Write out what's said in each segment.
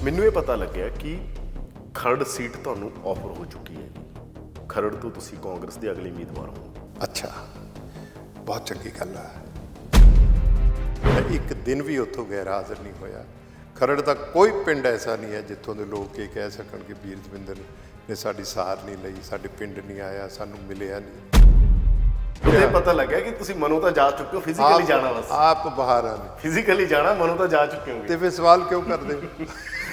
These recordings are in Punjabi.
ਮੈਨੂੰ ਇਹ ਪਤਾ ਲੱਗਿਆ ਕਿ ਖਰੜ ਸੀਟ ਤੁਹਾਨੂੰ ਆਫਰ ਹੋ ਚੁੱਕੀ ਹੈ। ਖਰੜ ਤੋਂ ਤੁਸੀਂ ਕਾਂਗਰਸ ਦੇ ਅਗਲੇ ਉਮੀਦਵਾਰ ਹੋ। ਅੱਛਾ, ਬਹੁਤ ਚੰਗੀ ਗੱਲ ਹੈ। ਮੈਂ ਇੱਕ ਦਿਨ ਵੀ ਉੱਥੋਂ ਗੈਰ ਹਾਜ਼ਰ ਨਹੀਂ ਹੋਇਆ। ਖਰੜ ਦਾ ਕੋਈ ਪਿੰਡ ਐਸਾ ਨਹੀਂ ਹੈ ਜਿੱਥੋਂ ਦੇ ਲੋਕ ਇਹ ਕਹਿ ਸਕਣ ਕਿ ਵੀਰ ਦਵਿੰਦਰ ਨੇ ਸਾਡੀ ਸਾਰ ਨਹੀਂ ਲਈ, ਸਾਡੇ ਪਿੰਡ ਨਹੀਂ ਆਇਆ, ਸਾਨੂੰ ਮਿਲਿਆ ਨਹੀਂ। ਇਹ ਪਤਾ ਲੱਗਿਆ ਕਿ ਤੁਸੀਂ ਮਨੋਂ ਤਾਂ ਜਾ ਚੁੱਕੇ ਹੋ, ਫਿਜ਼ੀਕਲੀ ਜਾਣਾ ਬਸ। ਆਪ ਬਾਹਰ ਆ ਨੇ ਫਿਜ਼ੀਕਲੀ ਜਾਣਾ, ਮਨੋਂ ਤਾਂ ਜਾ ਚੁੱਕੇ ਹੋਗੇ। ਤੇ ਫਿਰ ਸਵਾਲ ਕਿਉਂ ਕਰਦੇ?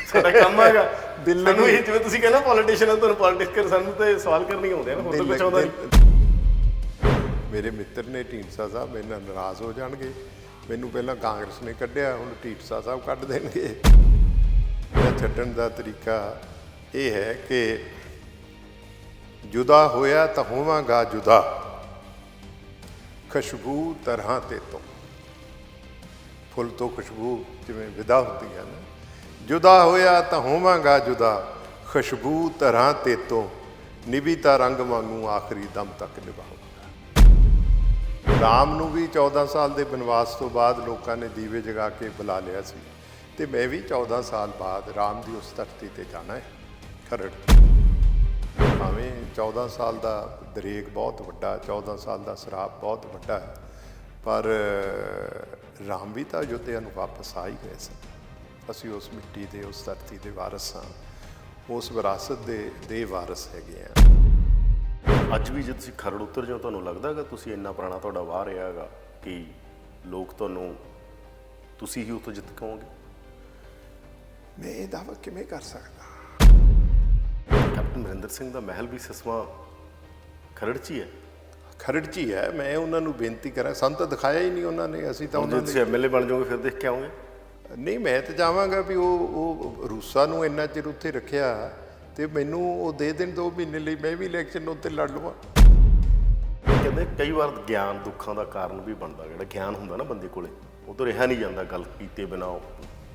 ਸਾਡਾ ਕੰਮ ਹੈਗਾ ਦਿੱਲੀ ਸਾਨੂੰ ਇਹ, ਜਿਵੇਂ ਤੁਸੀਂ ਕਹਿੰਦੇ ਪੋਲੀਟੀਸ਼ੀਅਨ, ਤੁਹਾਨੂੰ ਪੋਲਿਟਿਕਸ ਕਰ, ਸਾਨੂੰ ਤੇ ਸਵਾਲ ਕਰਨੇ ਆਉਂਦੇ ਆ ਨਾ, ਹੋਰ ਤਾਂ ਕੁਝ ਆਉਂਦਾ ਨਹੀਂ। ਮੇਰੇ ਮਿੱਤਰ ਨੇ ਢੀਂਡਸਾ ਸਾਹਿਬ ਮੇਰੇ ਨਾਲ ਨਾਰਾਜ਼ ਹੋ ਜਾਣਗੇ। ਮੈਨੂੰ ਪਹਿਲਾਂ ਕਾਂਗਰਸ ਨੇ ਕੱਢਿਆ, ਹੁਣ ਢੀਂਡਸਾ ਸਾਹਿਬ ਕੱਢ ਦੇਣਗੇ। ਮੇਰਾ ਛੱਡਣ ਦਾ ਤਰੀਕਾ ਇਹ ਹੈ ਕਿ ਜੁਦਾ ਹੋਇਆ ਤਾਂ ਹੋਵਾਂਗਾ ਜੁਦਾ, ਖੁਸ਼ਬੂ ਤਰ੍ਹਾਂ ਤੇ ਤੋਂ। ਫੁੱਲ ਤੋਂ ਖੁਸ਼ਬੂ ਜਿਵੇਂ ਵਿਦਾ ਹੁੰਦੀ ਹੈ ਨਾ, ਜੁਦਾ ਹੋਇਆ ਤਾਂ ਹੋਵਾਂਗਾ ਜੁਦਾ, ਖੁਸ਼ਬੂ ਤਰ੍ਹਾਂ ਤੇ ਤੋਂ, ਨਿਭੀਤਾ ਰੰਗ ਵਾਂਗੂ ਆਖਰੀ ਦਮ ਤੱਕ ਨਿਭਾਊਂਗਾ। ਰਾਮ ਨੂੰ ਵੀ 14 ਸਾਲ ਦੇ ਬਨਵਾਸ ਤੋਂ ਬਾਅਦ ਲੋਕਾਂ ਨੇ ਦੀਵੇ ਜਗਾ ਕੇ ਬੁਲਾ ਲਿਆ ਸੀ, ਤੇ ਮੈਂ ਵੀ 14 ਸਾਲ ਬਾਅਦ ਰਾਮ ਦੀ ਉਸ ਧਰਤੀ ਤੇ ਜਾਣਾ ਹੈ, ਖਰੜ। ਭਾਵੇਂ 14 ਸਾਲ ਦਾ ਦਰੇਕ ਬਹੁਤ ਵੱਡਾ, 14 ਸਾਲ ਦਾ ਸਰਾਪ ਬਹੁਤ ਵੱਡਾ ਹੈ, ਪਰ ਰਾਮ ਵੀ ਤਾਂ ਅਯੁੱਧਿਆ ਨੂੰ ਵਾਪਸ ਆ ਹੀ ਗਏ ਸਨ। ਅਸੀਂ ਉਸ ਮਿੱਟੀ ਦੇ, ਉਸ ਧਰਤੀ ਦੇ ਵਾਰਸ ਹਾਂ, ਉਸ ਵਿਰਾਸਤ ਦੇ ਵਾਰਸ ਹੈਗੇ ਹਾਂ। ਅੱਜ ਵੀ ਜੇ ਤੁਸੀਂ ਖਰੜ ਉਤਰ ਜਾਓ, ਤੁਹਾਨੂੰ ਲੱਗਦਾ ਹੈਗਾ ਤੁਸੀਂ ਇੰਨਾ ਪੁਰਾਣਾ ਤੁਹਾਡਾ ਵਾਹ ਰਿਹਾ ਹੈਗਾ ਕਿ ਲੋਕ ਤੁਹਾਨੂੰ, ਤੁਸੀਂ ਹੀ ਉੱਥੋਂ ਜਿੱਤ ਕੇ ਆਓਗੇ? ਮੈਂ ਇਹ ਦਾਅਵਾ ਕਿਵੇਂ ਕਰ ਸਕਦਾ? ਕੈਪਟਨ ਅਮਰਿੰਦਰ ਸਿੰਘ ਦਾ ਮਹਿਲ ਵੀ ਸਿਸਵਾ ਖਰੜ 'ਚ ਹੀ ਹੈ। ਖਰੜ 'ਚ ਹੀ ਹੈ। ਮੈਂ ਉਹਨਾਂ ਨੂੰ ਬੇਨਤੀ ਕਰਾਂ, ਸਾਨੂੰ ਤਾਂ ਦਿਖਾਇਆ ਹੀ ਨਹੀਂ ਉਹਨਾਂ ਨੇ। ਅਸੀਂ ਤਾਂ ਉਹਨਾਂ ਤੁਸੀਂ ਐਮਐਲਏ ਬਣ ਜਾਓਗੇ ਫਿਰ ਦੇਖ ਕੇ ਆਓਗੇ? ਨਹੀਂ, ਮੈਂ ਤਾਂ ਚਾਹਾਂਗਾ ਵੀ ਉਹ ਰੂਸਾ ਨੂੰ ਇੰਨਾ ਚਿਰ ਉੱਥੇ ਰੱਖਿਆ, ਤੇ ਮੈਨੂੰ ਉਹ ਦੇ ਦੇਣ 2 ਮਹੀਨੇ ਲਈ, ਮੈਂ ਵੀ ਇਲੈਕਸ਼ਨ ਉੱਤੇ ਲੜ ਲਵਾਂ। ਕਹਿੰਦੇ ਕਈ ਵਾਰ ਗਿਆਨ ਦੁੱਖਾਂ ਦਾ ਕਾਰਨ ਵੀ ਬਣਦਾ। ਜਿਹੜਾ ਗਿਆਨ ਹੁੰਦਾ ਨਾ ਬੰਦੇ ਕੋਲੇ, ਉਹ ਤੋਂ ਰਿਹਾ ਨਹੀਂ ਜਾਂਦਾ ਗੱਲ ਕੀਤੇ ਬਿਨਾਂ।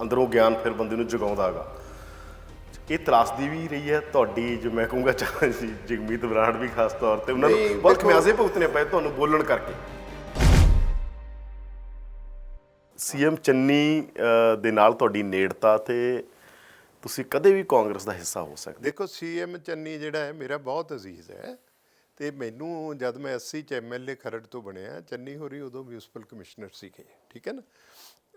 ਅੰਦਰੋਂ ਗਿਆਨ ਫਿਰ ਬੰਦੇ ਨੂੰ ਜਗਾਉਂਦਾ ਹੈਗਾ। ਇਹ ਤਰਾਸਦੀ ਵੀ ਰਹੀ ਹੈ ਤੁਹਾਡੀ, ਜੋ ਮੈਂ ਕਹੂੰਗਾ ਜਗਮੀਤ ਬਰਾੜ ਵੀ ਖਾਸ ਤੌਰ ਤੇ, ਉਹਨਾਂ ਨੂੰ ਬਹੁਤ ਖਮਿਆਜ਼ੇ ਭੁਗਤਣੇ ਪਏ ਤੁਹਾਨੂੰ ਬੋਲਣ ਕਰਕੇ। ਸੀਐਮ ਚੰਨੀ ਦੇ ਨਾਲ ਤੁਹਾਡੀ ਨੇੜਤਾ, ਤੇ ਤੁਸੀਂ ਕਦੇ ਵੀ ਕਾਂਗਰਸ ਦਾ ਹਿੱਸਾ ਹੋ ਸਕਦੇ। ਦੇਖੋ, ਸੀਐਮ ਚੰਨੀ ਜਿਹੜਾ ਹੈ ਮੇਰਾ ਬਹੁਤ ਅਜ਼ੀਜ਼ ਹੈ, ਤੇ ਮੈਨੂੰ ਜਦ ਮੈਂ 80 'ਚ ਐਮਐਲਏ ਖਰੜ ਤੋਂ ਬਣਿਆ, ਚੰਨੀ ਹੋਰੀ ਉਦੋਂ ਮਿਊਨਿਸਪਲ ਕਮਿਸ਼ਨਰ ਸੀਗੇ, ਠੀਕ ਹੈ ਨਾ।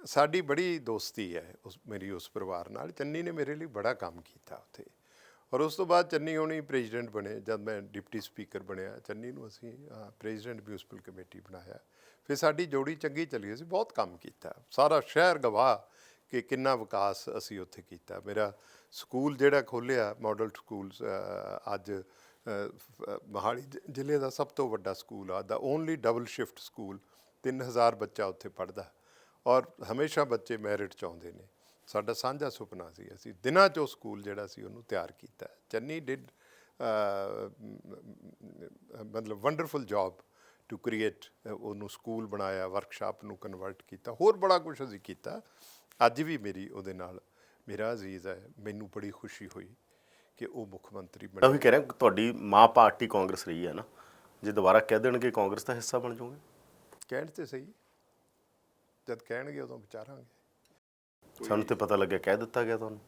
ਸਾਡੀ ਬੜੀ ਦੋਸਤੀ ਹੈ ਮੇਰੀ ਉਸ ਪਰਿਵਾਰ ਨਾਲ। ਚੰਨੀ ਨੇ ਮੇਰੇ ਲਈ ਬੜਾ ਕੰਮ ਕੀਤਾ ਉੱਥੇ, ਔਰ ਉਸ ਤੋਂ ਬਾਅਦ ਚੰਨੀ ਹੋਣੀ ਪ੍ਰੈਜ਼ੀਡੈਂਟ ਬਣੇ। ਜਦ ਮੈਂ ਡਿਪਟੀ ਸਪੀਕਰ ਬਣਿਆ, ਚੰਨੀ ਨੂੰ ਅਸੀਂ ਪ੍ਰੈਜ਼ੀਡੈਂਟ ਮਿਊਨਿਸਪਲ ਕਮੇਟੀ ਬਣਾਇਆ। ਫਿਰ ਸਾਡੀ ਜੋੜੀ ਚੰਗੀ ਚੱਲੀ, ਅਸੀਂ ਬਹੁਤ ਕੰਮ ਕੀਤਾ। ਸਾਰਾ ਸ਼ਹਿਰ ਗਵਾਹ ਕਿ ਕਿੰਨਾ ਵਿਕਾਸ ਅਸੀਂ ਉੱਥੇ ਕੀਤਾ। ਮੇਰਾ ਸਕੂਲ ਜਿਹੜਾ ਖੋਲ੍ਹਿਆ, ਮਾਡਲ ਸਕੂਲ, ਅੱਜ ਮੋਹਾਲੀ ਜ਼ਿਲ੍ਹੇ ਦਾ ਸਭ ਤੋਂ ਵੱਡਾ ਸਕੂਲ ਆ, ਦਾ ਓਨਲੀ ਡਬਲ ਸ਼ਿਫਟ ਸਕੂਲ। 3000 ਬੱਚਾ ਉੱਥੇ ਪੜ੍ਹਦਾ, ਔਰ ਹਮੇਸ਼ਾ ਬੱਚੇ ਮੈਰਿਟ 'ਚ ਆਉਂਦੇ ਨੇ। ਸਾਡਾ ਸਾਂਝਾ ਸੁਪਨਾ ਸੀ, ਅਸੀਂ ਦਿਨਾਂ 'ਚ ਉਹ ਸਕੂਲ ਜਿਹੜਾ ਸੀ ਉਹਨੂੰ ਤਿਆਰ ਕੀਤਾ। ਚੰਨੀ ਡਿਡ ਮਤਲਬ ਵੰਡਰਫੁਲ ਜੋਬ ਟੂ ਕ੍ਰੀਏਟ, ਉਹਨੂੰ ਸਕੂਲ ਬਣਾਇਆ, ਵਰਕਸ਼ਾਪ ਨੂੰ ਕਨਵਰਟ ਕੀਤਾ, ਹੋਰ ਬੜਾ ਕੁਛ ਅਸੀਂ ਕੀਤਾ। ਅੱਜ ਵੀ ਮੇਰੀ ਉਹਦੇ ਨਾਲ ਮੇਰਾ ਅਜ਼ੀਜ਼ ਹੈ। ਮੈਨੂੰ ਬੜੀ ਖੁਸ਼ੀ ਹੋਈ ਕਿ ਉਹ ਮੁੱਖ ਮੰਤਰੀ ਬਣੇ। ਮੈਂ ਵੀ ਕਹਿ ਰਿਹਾ, ਤੁਹਾਡੀ ਮਾਂ ਪਾਰਟੀ ਕਾਂਗਰਸ ਰਹੀ ਹੈ ਨਾ, ਜੇ ਦੁਬਾਰਾ ਕਹਿ ਦੇਣਗੇ ਕਾਂਗਰਸ ਦਾ ਹਿੱਸਾ ਬਣ ਜਾਓਗੇ? ਕਹਿਣ ਤੇ ਸਹੀ, ਜਦ ਕਹਿਣਗੇ ਉਦੋਂ ਵਿਚਾਰਾਂਗੇ। ਸਾਨੂੰ ਤੇ ਪਤਾ ਲੱਗਿਆ ਕਹਿ ਦਿੱਤਾ ਗਿਆ ਤੁਹਾਨੂੰ।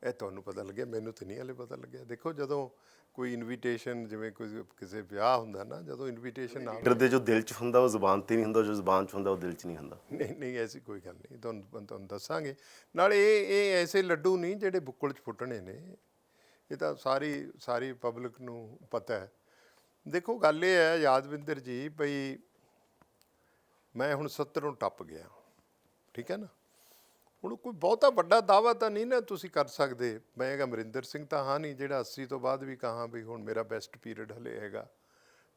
ਇਹ ਤੁਹਾਨੂੰ ਪਤਾ ਲੱਗਿਆ, ਮੈਨੂੰ ਤਾਂ ਨਹੀਂ ਹਾਲੇ ਪਤਾ ਲੱਗਿਆ। ਦੇਖੋ, ਜਦੋਂ ਕੋਈ ਇਨਵੀਟੇਸ਼ਨ, ਜਿਵੇਂ ਕੋਈ ਕਿਸੇ ਵਿਆਹ ਹੁੰਦਾ ਨਾ, ਜਦੋਂ ਇਨਵੀਟੇਸ਼ਨ ਲੀਡਰ ਦੇ ਜੋ ਦਿਲ 'ਚ ਹੁੰਦਾ ਉਹ ਜ਼ੁਬਾਨ 'ਤੇ ਨਹੀਂ ਹੁੰਦਾ, ਜੋ ਜ਼ੁਬਾਨ 'ਚ ਹੁੰਦਾ ਉਹ ਦਿਲ 'ਚ ਨਹੀਂ ਹੁੰਦਾ। ਨਹੀਂ, ਐਸੀ ਕੋਈ ਗੱਲ ਨਹੀਂ। ਤੁਹਾਨੂੰ ਦੱਸਾਂਗੇ। ਨਾਲ ਇਹ ਐਸੇ ਲੱਡੂ ਨਹੀਂ ਜਿਹੜੇ ਬੁੱਕਲ 'ਚ ਫੁੱਟਣੇ ਨੇ। ਇਹ ਤਾਂ ਸਾਰੀ ਪਬਲਿਕ ਨੂੰ ਪਤਾ ਹੈ। ਦੇਖੋ, ਗੱਲ ਇਹ ਹੈ ਯਾਦਵਿੰਦਰ ਜੀ, ਭਈ ਮੈਂ ਹੁਣ 70 ਨੂੰ ਟੱਪ ਗਿਆ, ਠੀਕ ਹੈ ਨਾ। ਹੁਣ ਕੋਈ ਬਹੁਤਾ ਵੱਡਾ ਦਾਅਵਾ ਤਾਂ ਨਹੀਂ ਨਾ ਤੁਸੀਂ ਕਰ ਸਕਦੇ। ਮੈਂ ਅਮਰਿੰਦਰ ਸਿੰਘ ਤਾਂ ਹਾਂ ਨਹੀਂ ਜਿਹੜਾ 80 ਤੋਂ ਬਾਅਦ ਵੀ ਕਹਾਂ ਵੀ ਹੁਣ ਮੇਰਾ ਬੈਸਟ ਪੀਰੀਅਡ ਹਲੇ ਹੈਗਾ।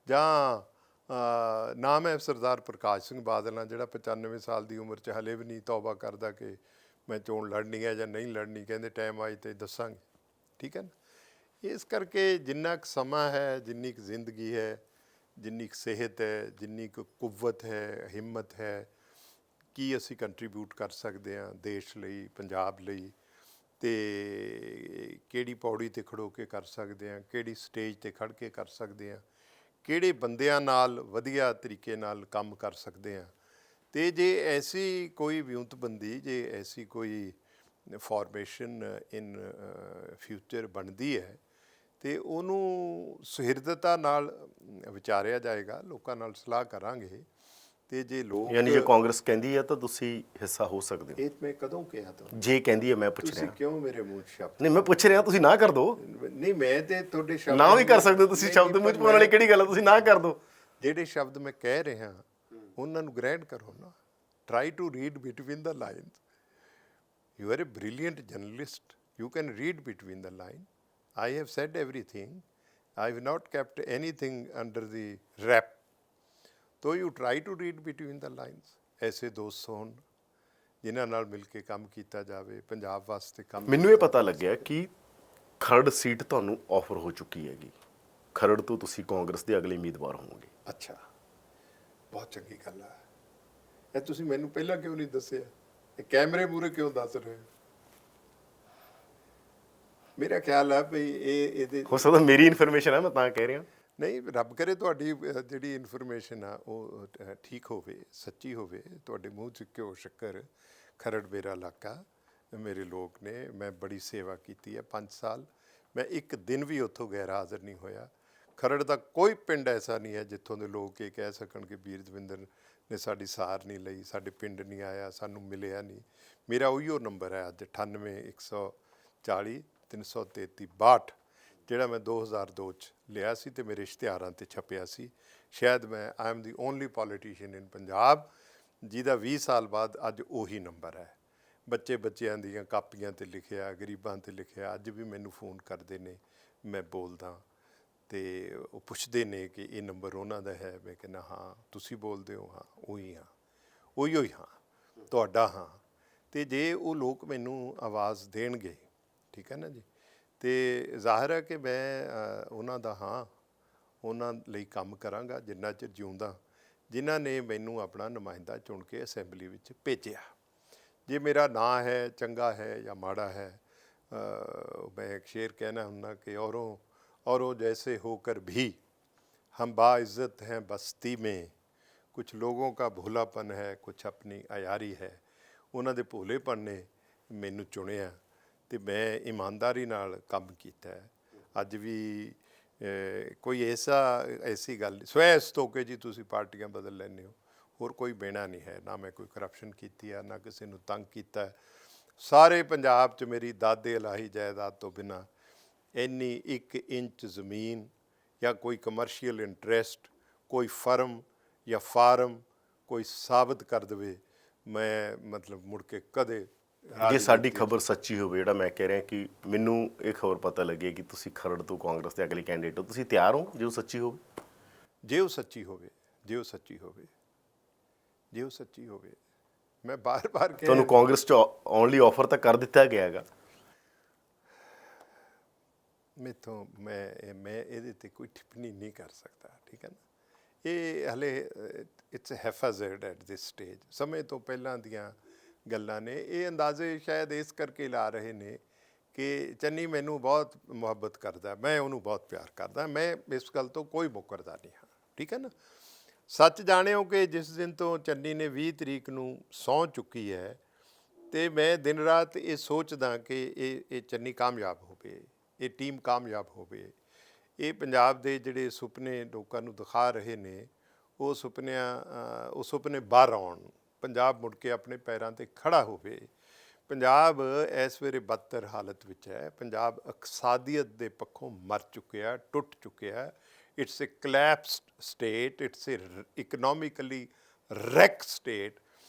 ਜਾਂ ਨਾਮ ਹੈ ਸਰਦਾਰ ਪ੍ਰਕਾਸ਼ ਸਿੰਘ ਬਾਦਲ ਨਾਲ, ਜਿਹੜਾ 95 ਸਾਲ ਦੀ ਉਮਰ 'ਚ ਹਲੇ ਵੀ ਨਹੀਂ ਤੌਬਾ ਕਰਦਾ ਕਿ ਮੈਂ ਚੋਣ ਲੜਨੀ ਹੈ ਜਾਂ ਨਹੀਂ ਲੜਨੀ। ਕਹਿੰਦੇ ਟਾਈਮ ਆਈ ਤੇ ਦੱਸਾਂਗੇ, ਠੀਕ ਹੈ ਨਾ। ਇਸ ਕਰਕੇ ਜਿੰਨਾ ਕੁ ਸਮਾਂ ਹੈ, ਜਿੰਨੀ ਕੁ ਜ਼ਿੰਦਗੀ ਹੈ, ਜਿੰਨੀ ਕੁ ਸਿਹਤ ਹੈ, ਜਿੰਨੀ ਕੁ ਕੁਵਤ ਹੈ, ਹਿੰਮਤ ਹੈ, ਕੀ ਅਸੀਂ ਕੰਟਰੀਬਿਊਟ ਕਰ ਸਕਦੇ ਹਾਂ ਦੇਸ਼ ਲਈ, ਪੰਜਾਬ ਲਈ, ਅਤੇ ਕਿਹੜੀ ਪੌੜੀ 'ਤੇ ਖੜੋ ਕੇ ਕਰ ਸਕਦੇ ਹਾਂ, ਕਿਹੜੀ ਸਟੇਜ 'ਤੇ ਖੜ੍ਹ ਕੇ ਕਰ ਸਕਦੇ ਹਾਂ, ਕਿਹੜੇ ਬੰਦਿਆਂ ਨਾਲ ਵਧੀਆ ਤਰੀਕੇ ਨਾਲ ਕੰਮ ਕਰ ਸਕਦੇ ਹਾਂ। ਅਤੇ ਜੇ ਐਸੀ ਕੋਈ ਵਿਉਂਤਬੰਦੀ, ਜੇ ਐਸੀ ਕੋਈ ਫਾਰਮੇਸ਼ਨ ਇਨ ਫਿਊਚਰ ਬਣਦੀ ਹੈ ਤੇ ਉਹਨੂੰ ਸੁਹਿਰਦਤਾ ਨਾਲ ਵਿਚਾਰਿਆ ਜਾਏਗਾ, ਲੋਕਾਂ ਨਾਲ ਸਲਾਹ ਕਰਾਂਗੇ। ਤੇ ਜੇ ਲੋਕ ਯਾਨੀ ਜੇ ਕਾਂਗਰਸ ਕਹਿੰਦੀ ਹੈ ਤਾਂ ਤੁਸੀਂ ਹਿੱਸਾ ਹੋ ਸਕਦੇ ਹੋ? ਇਹ ਮੈਂ ਕਦੋਂ ਕਿਹਾ ਤੁਹਾਨੂੰ? ਜੇ ਕਹਿੰਦੀ ਹੈ, ਮੈਂ ਪੁੱਛ ਤੁਸੀਂ ਰਿਹਾ। ਕਿਉਂ ਮੇਰੇ ਮੂੰਹ 'ਚ ਸ਼ਬਦ? ਨਹੀਂ, ਮੈਂ ਪੁੱਛ ਰਿਹਾ, ਤੁਸੀਂ ਨਾ ਕਰ ਦਿਓ। ਨਹੀਂ, ਮੈਂ ਤੇ ਤੁਹਾਡੇ ਸ਼ਬਦ ਨਾ ਵੀ ਕਰ ਸਕਦੇ ਹੋ ਤੁਸੀਂ, ਸ਼ਬਦ ਮੂੰਹ 'ਚ ਪਾਉਣ ਵਾਲੀ ਕਿਹੜੀ ਗੱਲ ਹੈ? ਤੁਸੀਂ ਨਾ ਕਰ ਦਿਓ। ਜਿਹੜੇ ਸ਼ਬਦ ਮੈਂ ਕਹਿ ਰਿਹਾ ਉਹਨਾਂ ਨੂੰ ਗ੍ਰਹਿਣ ਕਰੋ ਨਾ। Try to read between the lines. You are a brilliant journalist. You can read between the line. I have said everything. I have not kept anything under the wrap. So you try to read between the lines. ऐसे दोस्त होਣ ਜਿਨ੍ਹਾਂ ਨਾਲ ਮਿਲ ਕੇ ਕੰਮ ਕੀਤਾ ਜਾਵੇ, ਪੰਜਾਬ ਵਾਸਤੇ ਕੰਮ। ਮੈਨੂੰ ਇਹ ਪਤਾ ਲੱਗਿਆ ਕਿ ਖਰੜ ਸੀਟ ਤੁਹਾਨੂੰ ਆਫਰ ਹੋ ਚੁੱਕੀ ਹੈਗੀ। ਖਰੜ ਤੋਂ ਤੁਸੀਂ ਕਾਂਗਰਸ ਦੇ ਅਗਲੇ ਉਮੀਦਵਾਰ ਹੋਵੋਗੇ। ਅੱਛਾ, ਬਹੁਤ ਚੰਗੀ ਗੱਲ ਹੈ। ਇਹ ਤੁਸੀਂ ਮੈਨੂੰ ਪਹਿਲਾਂ ਕਿਉਂ ਨਹੀਂ ਦੱਸਿਆ? ਇਹ ਕੈਮਰੇ ਮੂਹਰੇ ਕਿਉਂ ਦੱਸ ਰਹੇ ਹੋ? ਮੇਰਾ ਖਿਆਲ ਹੈ ਵੀ ਇਹਦੇ ਹੋ ਸਕਦਾ ਮੇਰੀ ਇਨਫੋਰਮੇਸ਼ਨ ਹੈ, ਮੈਂ ਤਾਂ ਕਹਿ ਰਿਹਾ। ਨਹੀਂ, ਰੱਬ ਕਰੇ ਤੁਹਾਡੀ ਜਿਹੜੀ ਇਨਫੋਰਮੇਸ਼ਨ ਆ ਉਹ ਠੀਕ ਹੋਵੇ, ਸੱਚੀ ਹੋਵੇ। ਤੁਹਾਡੇ ਮੂੰਹ 'ਚ ਘਿਓ ਸ਼ੱਕਰ। ਖਰੜ ਮੇਰਾ ਇਲਾਕਾ, ਮੇਰੇ ਲੋਕ ਨੇ, ਮੈਂ ਬੜੀ ਸੇਵਾ ਕੀਤੀ ਹੈ 5 ਸਾਲ। ਮੈਂ ਇੱਕ ਦਿਨ ਵੀ ਉੱਥੋਂ ਗੈਰ ਹਾਜ਼ਰ ਨਹੀਂ ਹੋਇਆ। ਖਰੜ ਦਾ ਕੋਈ ਪਿੰਡ ਐਸਾ ਨਹੀਂ ਹੈ ਜਿੱਥੋਂ ਦੇ ਲੋਕ ਇਹ ਕਹਿ ਸਕਣ ਕਿ ਵੀਰ ਦਵਿੰਦਰ ਨੇ ਸਾਡੀ ਸਾਰ ਨਹੀਂ ਲਈ, ਸਾਡੇ ਪਿੰਡ ਨਹੀਂ ਆਇਆ, ਸਾਨੂੰ ਮਿਲਿਆ ਨਹੀਂ। ਮੇਰਾ ਉਹੀਓ ਨੰਬਰ ਹੈ ਅੱਜ 98 140 333 62, ਜਿਹੜਾ ਮੈਂ 2002 'ਚ ਲਿਆ ਸੀ ਅਤੇ ਮੇਰੇ ਇਸ਼ਤਿਹਾਰਾਂ 'ਤੇ ਛਪਿਆ ਸੀ। ਸ਼ਾਇਦ ਮੈਂ I am the only politician ਇਨ ਪੰਜਾਬ ਜਿਹਦਾ 20 ਸਾਲ ਬਾਅਦ ਅੱਜ ਉਹੀ ਨੰਬਰ ਹੈ। ਬੱਚਿਆਂ ਦੀਆਂ ਕਾਪੀਆਂ 'ਤੇ ਲਿਖਿਆ, ਗਰੀਬਾਂ 'ਤੇ ਲਿਖਿਆ। ਅੱਜ ਵੀ ਮੈਨੂੰ ਫੋਨ ਕਰਦੇ ਨੇ, ਮੈਂ ਬੋਲਦਾ ਅਤੇ ਉਹ ਪੁੱਛਦੇ ਨੇ ਕਿ ਇਹ ਨੰਬਰ ਉਹਨਾਂ ਦਾ ਹੈ। ਮੈਂ ਕਹਿੰਦਾ ਹਾਂ। ਤੁਸੀਂ ਬੋਲਦੇ ਹੋ? ਹਾਂ, ਉਹੀ ਹਾਂ, ਉਹੀਓ ਹੀ ਹਾਂ, ਤੁਹਾਡਾ ਹਾਂ। ਅਤੇ ਜੇ ਉਹ ਲੋਕ ਮੈਨੂੰ ਆਵਾਜ਼ ਦੇਣਗੇ, ਠੀਕ ਹੈ ਨਾ ਜੀ, ਅਤੇ ਜ਼ਾਹਿਰ ਹੈ ਕਿ ਮੈਂ ਉਹਨਾਂ ਦਾ ਹਾਂ, ਉਹਨਾਂ ਲਈ ਕੰਮ ਕਰਾਂਗਾ ਜਿੰਨਾ ਚਿਰ ਜਿਉਂਦਾ, ਜਿਨ੍ਹਾਂ ਨੇ ਮੈਨੂੰ ਆਪਣਾ ਨੁਮਾਇੰਦਾ ਚੁਣ ਕੇ ਅਸੈਂਬਲੀ ਵਿੱਚ ਭੇਜਿਆ। ਜੇ ਮੇਰਾ ਨਾਂ ਹੈ, ਚੰਗਾ ਹੈ ਜਾਂ ਮਾੜਾ ਹੈ, ਮੈਂ ਇੱਕ ਸ਼ੇਰ ਕਹਿਣਾ ਹੁੰਦਾ ਕਿ औरों जैसे होकर भी हम बाइज़्ज़त हैं बस्ती में, कुछ लोगों का भोलापन है, कुछ अपनी अयारी है। ਉਹਨਾਂ ਦੇ ਭੋਲੇਪਨ ਨੇ ਮੈਨੂੰ ਚੁਣਿਆ ਅਤੇ ਮੈਂ ਇਮਾਨਦਾਰੀ ਨਾਲ ਕੰਮ ਕੀਤਾ ਹੈ। ਅੱਜ ਵੀ ਕੋਈ ਐਸੀ ਗੱਲ ਸਵੈ ਸੰਤੋਖੇ ਜੀ ਤੁਸੀਂ ਪਾਰਟੀਆਂ ਬਦਲ ਲੈਂਦੇ ਹੋ, ਹੋਰ ਕੋਈ ਬੇਣਾ ਨਹੀਂ ਹੈ। ਨਾ ਮੈਂ ਕੋਈ ਕਰਪਸ਼ਨ ਕੀਤੀ ਹੈ, ਨਾ ਕਿਸੇ ਨੂੰ ਤੰਗ ਕੀਤਾ ਹੈ। ਸਾਰੇ ਪੰਜਾਬ 'ਚ ਮੇਰੀ ਦਾਦੇ ਇਲਾਹੀ ਜਾਇਦਾਦ ਤੋਂ ਬਿਨਾਂ ਇੰਨੀ 1 ਇੰਚ ਜ਼ਮੀਨ ਜਾਂ ਕੋਈ ਕਮਰਸ਼ੀਅਲ ਇੰਟਰਸਟ, ਕੋਈ ਫਰਮ ਜਾਂ ਫਾਰਮ ਕੋਈ ਸਾਬਤ ਕਰ ਦੇਵੇ, ਮੈਂ ਮਤਲਬ ਮੁੜ ਕੇ ਕਦੇ। ਜੇ ਸਾਡੀ ਖਬਰ ਸੱਚੀ ਹੋਵੇ, ਜਿਹੜਾ ਮੈਂ ਕਹਿ ਰਿਹਾ ਕਿ ਮੈਨੂੰ ਇਹ ਖਬਰ ਪਤਾ ਲੱਗੇ ਕਿ ਤੁਸੀਂ ਖਰੜ ਤੋਂ ਕਾਂਗਰਸ ਦੇ ਅਗਲੇ ਕੈਂਡੀਡੇਟ ਹੋ, ਤੁਸੀਂ ਤਿਆਰ ਹੋ ਜੇ ਉਹ ਸੱਚੀ ਹੋਵੇ? ਜੇ ਉਹ ਸੱਚੀ ਹੋਵੇ, ਜੇ ਉਹ ਸੱਚੀ ਹੋਵੇ, ਜੇ ਉਹ ਸੱਚੀ ਹੋਵੇ, ਮੈਂ ਬਾਰ-ਬਾਰ ਕਿਹਾ ਤੁਹਾਨੂੰ ਕਾਂਗਰਸ 'ਚ ਆਉਣ ਲਈ ਆਫਰ ਤਾਂ ਕਰ ਦਿੱਤਾ ਗਿਆ ਹੈਗਾ। ਮੈਥੋਂ ਮੈਂ ਇਹਦੇ 'ਤੇ ਕੋਈ ਟਿੱਪਣੀ ਨਹੀਂ ਕਰ ਸਕਦਾ, ਠੀਕ ਹੈ ਨਾ। ਇਹ ਹਲੇ ਇਟਸ ਹੈਫਾਜ਼ਰਡ ਐਟ ਦਿਸ ਸਟੇਜ। ਸਮੇਂ ਤੋਂ ਪਹਿਲਾਂ ਦੀਆਂ ਗੱਲਾਂ ਨੇ। ਇਹ ਅੰਦਾਜ਼ੇ ਸ਼ਾਇਦ ਇਸ ਕਰਕੇ ਲਾ ਰਹੇ ਨੇ ਕਿ ਚੰਨੀ ਮੈਨੂੰ ਬਹੁਤ ਮੁਹੱਬਤ ਕਰਦਾ, ਮੈਂ ਉਹਨੂੰ ਬਹੁਤ ਪਿਆਰ ਕਰਦਾ। ਮੈਂ ਇਸ ਗੱਲ ਤੋਂ ਕੋਈ ਮੁੱਕਰਦਾ ਨਹੀਂ ਹਾਂ, ਠੀਕ ਹੈ ਨਾ। ਸੱਚ ਜਾਣਿਓ ਕਿ ਜਿਸ ਦਿਨ ਤੋਂ ਚੰਨੀ ਨੇ 20 ਤਰੀਕ ਨੂੰ ਸਹੁੰ ਚੁੱਕੀ ਹੈ, ਅਤੇ ਮੈਂ ਦਿਨ ਰਾਤ ਇਹ ਸੋਚਦਾ ਕਿ ਇਹ ਚੰਨੀ ਕਾਮਯਾਬ ਹੋਵੇ, ਇਹ ਟੀਮ ਕਾਮਯਾਬ ਹੋਵੇ। ਇਹ ਪੰਜਾਬ ਦੇ ਜਿਹੜੇ ਸੁਪਨੇ ਲੋਕਾਂ ਨੂੰ ਦਿਖਾ ਰਹੇ ਨੇ, ਉਹ ਸੁਪਨੇ ਬਾਹਰ ਆਉਣ। ਪੰਜਾਬ ਮੁੜ ਕੇ ਆਪਣੇ ਪੈਰਾਂ 'ਤੇ ਖੜ੍ਹਾ ਹੋਵੇ। ਪੰਜਾਬ ਇਸ ਵੇਲੇ ਬਦਤਰ ਹਾਲਤ ਵਿੱਚ ਹੈ। ਪੰਜਾਬ ਇਕਸਾਦੀਅਤ ਦੇ ਪੱਖੋਂ ਮਰ ਚੁੱਕਿਆ, ਟੁੱਟ ਚੁੱਕਿਆ। It's a collapsed state, it's a economically wreck state.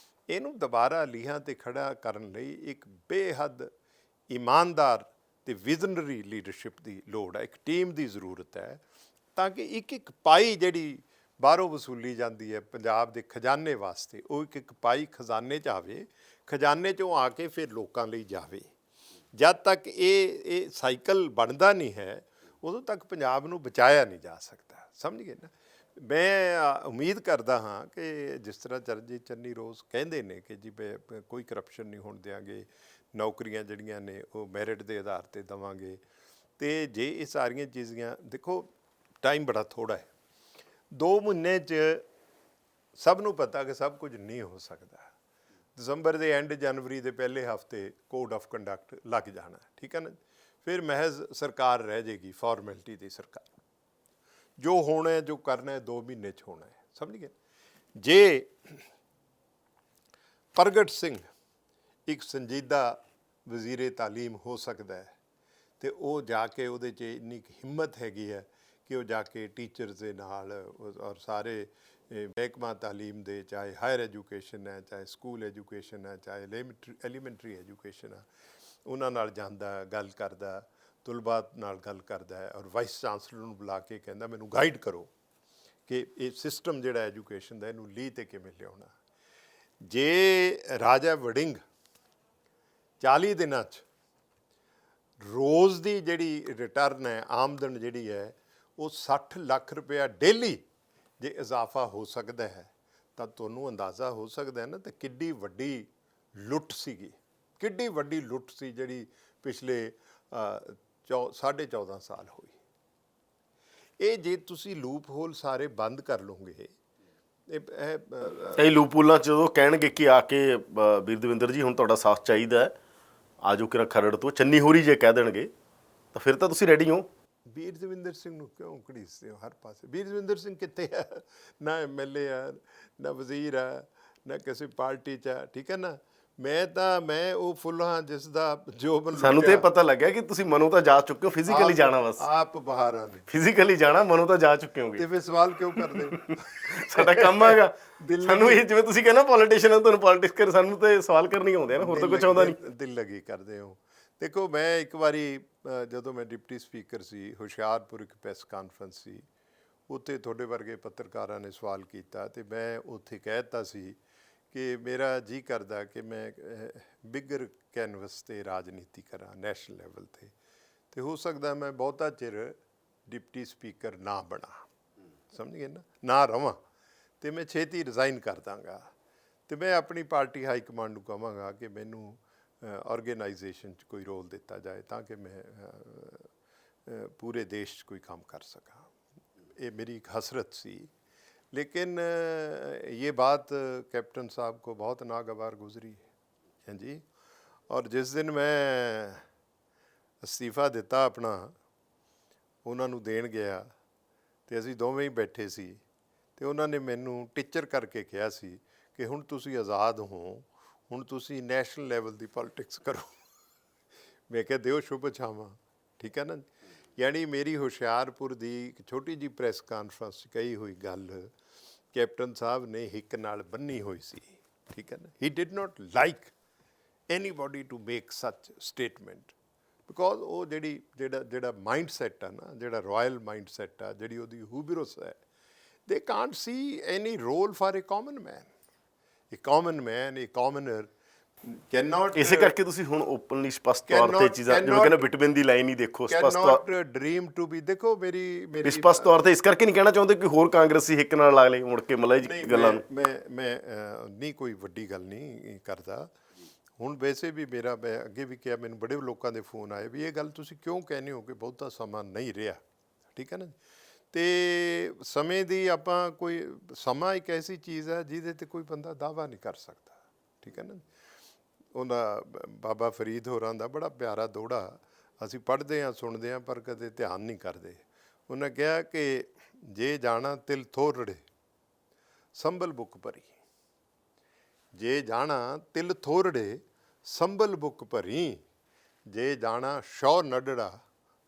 ਇਹਨੂੰ ਦੁਬਾਰਾ ਲੀਹਾਂ 'ਤੇ ਖੜ੍ਹਾ ਕਰਨ ਲਈ ਇੱਕ ਬੇਹੱਦ ਇਮਾਨਦਾਰ ਅਤੇ ਵਿਜ਼ਨਰੀ ਲੀਡਰਸ਼ਿਪ ਦੀ ਲੋੜ ਹੈ। ਇੱਕ ਟੀਮ ਦੀ ਜ਼ਰੂਰਤ ਹੈ ਤਾਂ ਕਿ ਇੱਕ ਪਾਈ ਜਿਹੜੀ ਬਾਹਰੋਂ ਵਸੂਲੀ ਜਾਂਦੀ ਹੈ ਪੰਜਾਬ ਦੇ ਖਜ਼ਾਨੇ ਵਾਸਤੇ, ਉਹ ਇੱਕ ਪਾਈ ਖਜ਼ਾਨੇ 'ਚ ਆਵੇ, ਖਜ਼ਾਨੇ 'ਚੋਂ ਆ ਕੇ ਫਿਰ ਲੋਕਾਂ ਲਈ ਜਾਵੇ। ਜਦ ਤੱਕ ਇਹ ਸਾਈਕਲ ਬਣਦਾ ਨਹੀਂ ਹੈ, ਉਦੋਂ ਤੱਕ ਪੰਜਾਬ ਨੂੰ ਬਚਾਇਆ ਨਹੀਂ ਜਾ ਸਕਦਾ। ਸਮਝ ਗਏ ਨਾ। ਮੈਂ ਉਮੀਦ ਕਰਦਾ ਹਾਂ ਕਿ ਜਿਸ ਤਰ੍ਹਾਂ ਚਰਨਜੀਤ ਚੰਨੀ ਰੋਜ਼ ਕਹਿੰਦੇ ਨੇ ਕਿ ਜੀ ਕੋਈ ਕਰਪਸ਼ਨ ਨਹੀਂ ਹੋਣ ਦਿਆਂਗੇ, ਨੌਕਰੀਆਂ ਜਿਹੜੀਆਂ ਨੇ ਉਹ ਮੈਰਿਟ ਦੇ ਆਧਾਰ 'ਤੇ ਦੇਵਾਂਗੇ। ਅਤੇ ਜੇ ਇਹ ਸਾਰੀਆਂ ਚੀਜ਼ਾਂ, ਦੇਖੋ ਟਾਈਮ ਬੜਾ ਥੋੜ੍ਹਾ ਹੈ। 2 ਮਹੀਨੇ 'ਚ ਸਭ ਨੂੰ ਪਤਾ ਕਿ ਸਭ ਕੁਝ ਨਹੀਂ ਹੋ ਸਕਦਾ। ਦਸੰਬਰ ਦੇ ਐਂਡ, ਜਨਵਰੀ ਦੇ ਪਹਿਲੇ ਹਫਤੇ ਕੋਡ ਆਫ ਕੰਡਕਟ ਲੱਗ ਜਾਣਾ, ਠੀਕ ਹੈ ਨਾ। ਫਿਰ ਮਹਿਜ਼ ਸਰਕਾਰ ਰਹਿ ਜਾਏਗੀ, ਫਾਰਮੈਲਿਟੀ ਦੀ ਸਰਕਾਰ। ਜੋ ਹੋਣਾ ਹੈ, ਜੋ ਕਰਨਾ ਹੈ, 2 ਮਹੀਨੇ 'ਚ ਹੋਣਾ ਹੈ, ਸਮਝ ਗਏ। ਜੇ ਪ੍ਰਗਟ ਸਿੰਘ ਇੱਕ ਸੰਜੀਦਾ ਵਜ਼ੀਰੇ ਤਾਲੀਮ ਹੋ ਸਕਦਾ ਹੈ ਤੇ ਉਹ ਜਾ ਕੇ ਉਹਦੇ 'ਚ ਇੰਨੀ ਕੁ ਹਿੰਮਤ ਹੈਗੀ ਹੈ ਕਿ ਉਹ ਜਾ ਕੇ ਟੀਚਰਸ ਦੇ ਨਾਲ ਔਰ ਸਾਰੇ ਮਹਿਕਮਾ ਤਾਲੀਮ ਦੇ, ਚਾਹੇ ਹਾਇਰ ਐਜੂਕੇਸ਼ਨ ਹੈ, ਚਾਹੇ ਸਕੂਲ ਐਜੂਕੇਸ਼ਨ ਹੈ, ਚਾਹੇ ਐਲੀਮੈਂਟਰੀ ਐਜੂਕੇਸ਼ਨ ਹੈ, ਉਹਨਾਂ ਨਾਲ ਜਾਂਦਾ, ਗੱਲ ਕਰਦਾ, ਤੁਲਬਾ ਨਾਲ ਗੱਲ ਕਰਦਾ ਹੈ, ਔਰ ਵਾਈਸ ਚਾਂਸਲਰ ਨੂੰ ਬੁਲਾ ਕੇ ਕਹਿੰਦਾ ਮੈਨੂੰ ਗਾਈਡ ਕਰੋ ਕਿ ਇਹ ਸਿਸਟਮ ਜਿਹੜਾ ਐਜੂਕੇਸ਼ਨ ਦਾ ਇਹਨੂੰ ਲੀਹ 'ਤੇ ਕਿਵੇਂ ਲਿਆਉਣਾ। ਜੇ ਰਾਜਾ ਵੜਿੰਗ 40 ਦਿਨਾਂ 'ਚ ਰੋਜ਼ ਦੀ ਜਿਹੜੀ ਰਿਟਰਨ ਹੈ, ਆਮਦਨ ਜਿਹੜੀ ਹੈ, ਉਹ 60 ਲੱਖ ਰੁਪਇਆ ਡੇਲੀ ਜੇ ਇਜ਼ਾਫਾ ਹੋ ਸਕਦਾ ਹੈ ਤਾਂ ਤੁਹਾਨੂੰ ਅੰਦਾਜ਼ਾ ਹੋ ਸਕਦਾ ਹੈ ਨਾ ਤੇ ਕਿੱਡੀ ਵੱਡੀ ਲੁੱਟ ਸੀਗੀ, ਕਿੱਡੀ ਵੱਡੀ ਲੁੱਟ ਸੀ ਜਿਹੜੀ ਪਿਛਲੇ 14.5 ਸਾਲ ਹੋਈ। ਇਹ ਜੇ ਤੁਸੀਂ ਲੂਪ ਹੋਲ ਸਾਰੇ ਬੰਦ ਕਰ ਲਓਗੇ, ਇਹ ਲੂਪੂਲਾਂ 'ਚ ਜਦੋਂ ਕਹਿਣਗੇ ਕਿ ਆ ਕੇ ਵੀਰ ਦਵਿੰਦਰ ਜੀ ਹੁਣ ਤੁਹਾਡਾ ਸਾਥ ਚਾਹੀਦਾ, ਆ ਜਾਓ ਕਿਰਾ ਖਰੜ ਤੋਂ, ਚੰਨੀ ਹੋਰੀ ਜੇ ਕਹਿ ਦੇਣਗੇ ਤਾਂ ਫਿਰ ਤਾਂ ਤੁਸੀਂ ਰੈਡੀ ਹੋ। ਵੀਰ ਦਵਿੰਦਰ ਸਿੰਘ ਨੂੰ ਕਿਉਂ ਘੜੀਸਦੇ ਹੋ ਹਰ ਪਾਸੇ? ਵੀਰ ਦਵਿੰਦਰ ਸਿੰਘ ਕਿੱਥੇ ਆ? ਨਾ MLA ਆ, ਨਾ ਵਜ਼ੀਰ ਆ, ਨਾ ਕਿਸੇ ਪਾਰਟੀ 'ਚ ਆ, ਠੀਕ ਹੈ ਨਾ। ਮੈਂ ਉਹ ਫੁੱਲ ਹਾਂ ਜਿਸ ਦਾ ਜੋ ਸਾਨੂੰ ਤੇ ਪਤਾ ਲੱਗਿਆ ਕਿ ਤੁਸੀਂ ਮਨੋਂ ਤਾਂ ਜਾ ਚੁੱਕੇ ਹੋ, ਫਿਜ਼ੀਕਲੀ ਜਾਣਾ, ਬਸ ਆਪ ਬਹਾਰਾਂ ਨੇ ਫਿਜ਼ੀਕਲੀ ਜਾਣਾ, ਮਨੋਂ ਤਾਂ ਜਾ ਚੁੱਕੇ ਹੋਗੇ। ਤੇ ਫਿਰ ਸਵਾਲ ਕਿਉਂ ਕਰਦੇ? ਸਾਡਾ ਕੰਮ ਹੈਗਾ ਸਾਨੂੰ, ਇਹ ਜਿਵੇਂ ਤੁਸੀਂ ਕਹਿੰਦਾ ਪੋਲੀਟੀਸ਼ੀਅਨ, ਤੁਹਾਨੂੰ ਪੋਲੀਟਿਕਸ ਕਰ, ਸਾਨੂੰ ਤੇ ਸਵਾਲ ਕਰਨੇ ਆਉਂਦੇ ਆ ਨਾ, ਹੋਰ ਤਾਂ ਕੁਝ ਆਉਂਦਾ ਨਹੀਂ। ਦਿਲ ਲੱਗੀ ਕਰਦੇ ਹੋ। ਦੇਖੋ, ਮੈਂ ਇੱਕ ਵਾਰੀ ਜਦੋਂ ਮੈਂ ਡਿਪਟੀ ਸਪੀਕਰ ਸੀ, ਹੁਸ਼ਿਆਰਪੁਰ ਇੱਕ ਪ੍ਰੈਸ ਕਾਨਫਰੰਸ ਸੀ, ਉੱਥੇ ਤੁਹਾਡੇ ਵਰਗੇ ਪੱਤਰਕਾਰਾਂ ਨੇ ਸਵਾਲ ਕੀਤਾ ਤੇ ਮੈਂ ਉੱਥੇ ਕਹਿ ਦਿੱਤਾ ਸੀ ਕਿ ਮੇਰਾ ਜੀ ਕਰਦਾ ਕਿ ਮੈਂ ਬਿਗਰ ਕੈਨਵਸ 'ਤੇ ਰਾਜਨੀਤੀ ਕਰਾਂ, ਨੈਸ਼ਨਲ ਲੈਵਲ 'ਤੇ, ਅਤੇ ਹੋ ਸਕਦਾ ਮੈਂ ਬਹੁਤਾ ਚਿਰ ਡਿਪਟੀ ਸਪੀਕਰ ਨਾ ਬਣਾ, ਸਮਝ ਗਏ ਨਾ ਰਵਾਂ, ਅਤੇ ਮੈਂ ਛੇਤੀ ਰਿਜ਼ਾਈਨ ਕਰ ਦਾਂਗਾ ਅਤੇ ਮੈਂ ਆਪਣੀ ਪਾਰਟੀ ਹਾਈ ਕਮਾਂਡ ਨੂੰ ਕਹਾਂਗਾ ਕਿ ਮੈਨੂੰ ਆਰਗੇਨਾਈਜੇਸ਼ਨ 'ਚ ਕੋਈ ਰੋਲ ਦਿੱਤਾ ਜਾਏ ਤਾਂ ਕਿ ਮੈਂ ਪੂਰੇ ਦੇਸ਼ 'ਚ ਕੋਈ ਕੰਮ ਕਰ ਸਕਾਂ। ਇਹ ਮੇਰੀ ਇੱਕ ਹਸਰਤ ਸੀ। लेकिन ये बात कैप्टन साहब को बहुत नागवार गुजरी है जी। और जिस दिन मैं ਅਸਤੀਫਾ ਦਿੱਤਾ ਆਪਣਾ, ਉਹਨਾਂ ਨੂੰ ਦੇਣ ਗਿਆ ਅਤੇ ਅਸੀਂ ਦੋਵੇਂ ਹੀ ਬੈਠੇ ਸੀ ਅਤੇ ਉਹਨਾਂ ਨੇ ਮੈਨੂੰ ਟੀਚਰ ਕਰਕੇ ਕਿਹਾ ਸੀ ਕਿ ਹੁਣ ਤੁਸੀਂ ਆਜ਼ਾਦ ਹੋ, ਹੁਣ ਤੁਸੀਂ ਨੈਸ਼ਨਲ ਲੈਵਲ ਦੀ ਪੋਲੀਟਿਕਸ ਕਰੋ। ਮੈਂ ਕਿਹਾ ਦਿਓ ਸ਼ੁਭ ਇਛਾਵਾਂ, ਠੀਕ ਹੈ ਨਾ। ਯਾਨੀ ਮੇਰੀ ਹੁਸ਼ਿਆਰਪੁਰ ਦੀ ਇੱਕ ਛੋਟੀ ਜਿਹੀ ਪ੍ਰੈਸ ਕਾਨਫਰੰਸ 'ਚ ਕਹੀ ਹੋਈ ਗੱਲ ਕੈਪਟਨ ਸਾਹਿਬ ਨੇ ਹਿੱਕ ਨਾਲ ਬੰਨੀ ਹੋਈ ਸੀ, ਠੀਕ ਹੈ ਨਾ। He did not like anybody to make such statement, because ਉਹ ਜਿਹੜਾ ਮਾਈਂਡ ਸੈੱਟ ਆ ਨਾ, ਜਿਹੜਾ ਰਾਇਲ ਮਾਈਂਡ ਸੈੱਟ ਆ, ਜਿਹੜੀ ਉਹਦੀ ਹੂਬਰਸ ਹੈ, they can't see any role for a common man. A common man, a commoner cannot, ਇਸੇ ਕਰਕੇ ਤੁਸੀਂ ਹੁਣ ਓਪਨਲੀ ਸਪਸ਼ਟ ਤੌਰ ਤੇ ਚੀਜ਼ਾਂ ਜਿਵੇਂ ਕਹਿੰਦੇ ਵਿਟਾਮਿਨ ਦੀ ਲਾਈਨ ਹੀ ਦੇਖੋ, ਸਪਸ਼ਟ ਤੌਰ ਡ੍ਰੀਮ ਟੂ ਬੀ, ਦੇਖੋ ਮੇਰੀ ਸਪਸ਼ਟ ਤੌਰ ਤੇ ਇਸ ਕਰਕੇ ਨਹੀਂ ਕਹਿਣਾ ਚਾਹੁੰਦੇ ਕਿ ਹੋਰ ਕਾਂਗਰਸੀ ਹਿੱਕ ਨਾਲ ਲਾ ਲਏ ਮੁੜ ਕੇ ਮਤਲਬ ਗੱਲਾਂ ਨੂੰ। ਮੈਂ ਨਹੀਂ ਕੋਈ ਵੱਡੀ ਗੱਲ ਨਹੀਂ ਕਰਦਾ ਹੁਣ। ਵੈਸੇ ਵੀ ਮੇਰਾ, ਮੈਂ ਅੱਗੇ ਵੀ ਕਿਹਾ, ਮੈਨੂੰ ਬੜੇ ਲੋਕਾਂ ਦੇ ਫੋਨ ਆਏ ਵੀ ਇਹ ਗੱਲ ਤੁਸੀਂ ਕਿਉਂ ਕਹਿੰਦੇ ਹੋ ਕਿ ਬਹੁਤਾ ਸਮਾਂ ਨਹੀਂ ਰਿਹਾ, ਠੀਕ ਹੈ ਨਾ। ਅਤੇ ਸਮੇਂ ਦੀ ਆਪਾਂ ਕੋਈ ਸਮਾਂ ਇੱਕ ਐਸੀ ਚੀਜ਼ ਹੈ ਜਿਹਦੇ 'ਤੇ ਕੋਈ ਬੰਦਾ ਦਾਅਵਾ ਨਹੀਂ ਕਰ ਸਕਦਾ, ਠੀਕ ਹੈ ਨਾ। ਉਹਦਾ ਬਾਬਾ ਫਰੀਦ ਹੋਰਾਂ ਦਾ ਬੜਾ ਪਿਆਰਾ ਦੋਹੜਾ ਅਸੀਂ ਪੜ੍ਹਦੇ ਹਾਂ, ਸੁਣਦੇ ਹਾਂ, ਪਰ ਕਦੇ ਧਿਆਨ ਨਹੀਂ ਕਰਦੇ। ਉਹਨੇ ਕਿਹਾ ਕਿ ਜੇ ਜਾਣਾ ਤਿਲ ਥੋੜੜੇ ਸੰਭਲ ਬੁੱਕ ਭਰੀ, ਜੇ ਜਾਣਾ ਤਿਲ ਥੋੜੜੇ ਸੰਭਲ ਬੁੱਕ ਭਰੀ, ਜੇ ਜਾਣਾ ਸ਼ੌ ਨੱਡੜਾ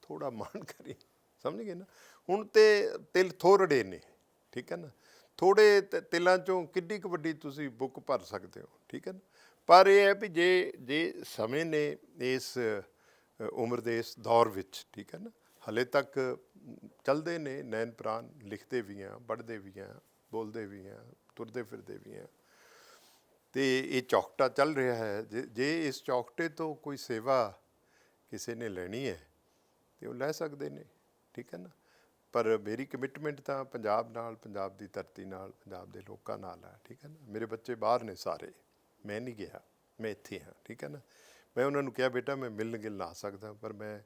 ਥੋੜ੍ਹਾ ਮਾਣ ਕਰੀ, ਸਮਝ ਗਏ ਨਾ। ਹੁਣ ਤੇ ਤਿਲ ਥੋੜੜੇ ਨੇ, ਠੀਕ ਹੈ ਨਾ। ਥੋੜ੍ਹੇ ਤਿਲਾਂ 'ਚੋਂ ਕਿੱਡੀ ਕੁ ਵੱਡੀ ਤੁਸੀਂ ਬੁੱਕ ਭਰ ਸਕਦੇ ਹੋ, ਠੀਕ ਹੈ ਨਾ। ਪਰ ਇਹ ਹੈ ਵੀ ਜੇ ਸਮੇਂ ਨੇ ਇਸ ਉਮਰ ਦੇ ਇਸ ਦੌਰ ਵਿੱਚ, ਠੀਕ ਹੈ ਨਾ, ਹਾਲੇ ਤੱਕ ਚੱਲਦੇ ਨੇ ਨੈਣ ਪ੍ਰਾਣ, ਲਿਖਦੇ ਵੀ ਹਾਂ, ਪੜ੍ਹਦੇ ਵੀ ਹਾਂ, ਬੋਲਦੇ ਵੀ ਹਾਂ, ਤੁਰਦੇ ਫਿਰਦੇ ਵੀ ਹਾਂ, ਅਤੇ ਇਹ ਚੌਕਟਾ ਚੱਲ ਰਿਹਾ ਹੈ। ਜੇ ਇਸ ਚੌਕਟੇ ਤੋਂ ਕੋਈ ਸੇਵਾ ਕਿਸੇ ਨੇ ਲੈਣੀ ਹੈ ਤਾਂ ਉਹ ਲੈ ਸਕਦੇ ਨੇ, ਠੀਕ ਹੈ ਨਾ। ਪਰ ਮੇਰੀ ਕਮਿਟਮੈਂਟ ਤਾਂ ਪੰਜਾਬ ਨਾਲ, ਪੰਜਾਬ ਦੀ ਧਰਤੀ ਨਾਲ, ਪੰਜਾਬ ਦੇ ਲੋਕਾਂ ਨਾਲ ਹੈ, ਠੀਕ ਹੈ ਨਾ। ਮੇਰੇ ਬੱਚੇ ਬਾਹਰ ਨੇ ਸਾਰੇ, ਮੈਂ ਨਹੀਂ ਗਿਆ, ਮੈਂ ਇੱਥੇ ਹਾਂ, ਠੀਕ ਹੈ ਨਾ। ਮੈਂ ਉਹਨਾਂ ਨੂੰ ਕਿਹਾ ਬੇਟਾ ਮੈਂ ਮਿਲਣ ਗਿਲਣ ਆ ਸਕਦਾ, ਪਰ ਮੈਂ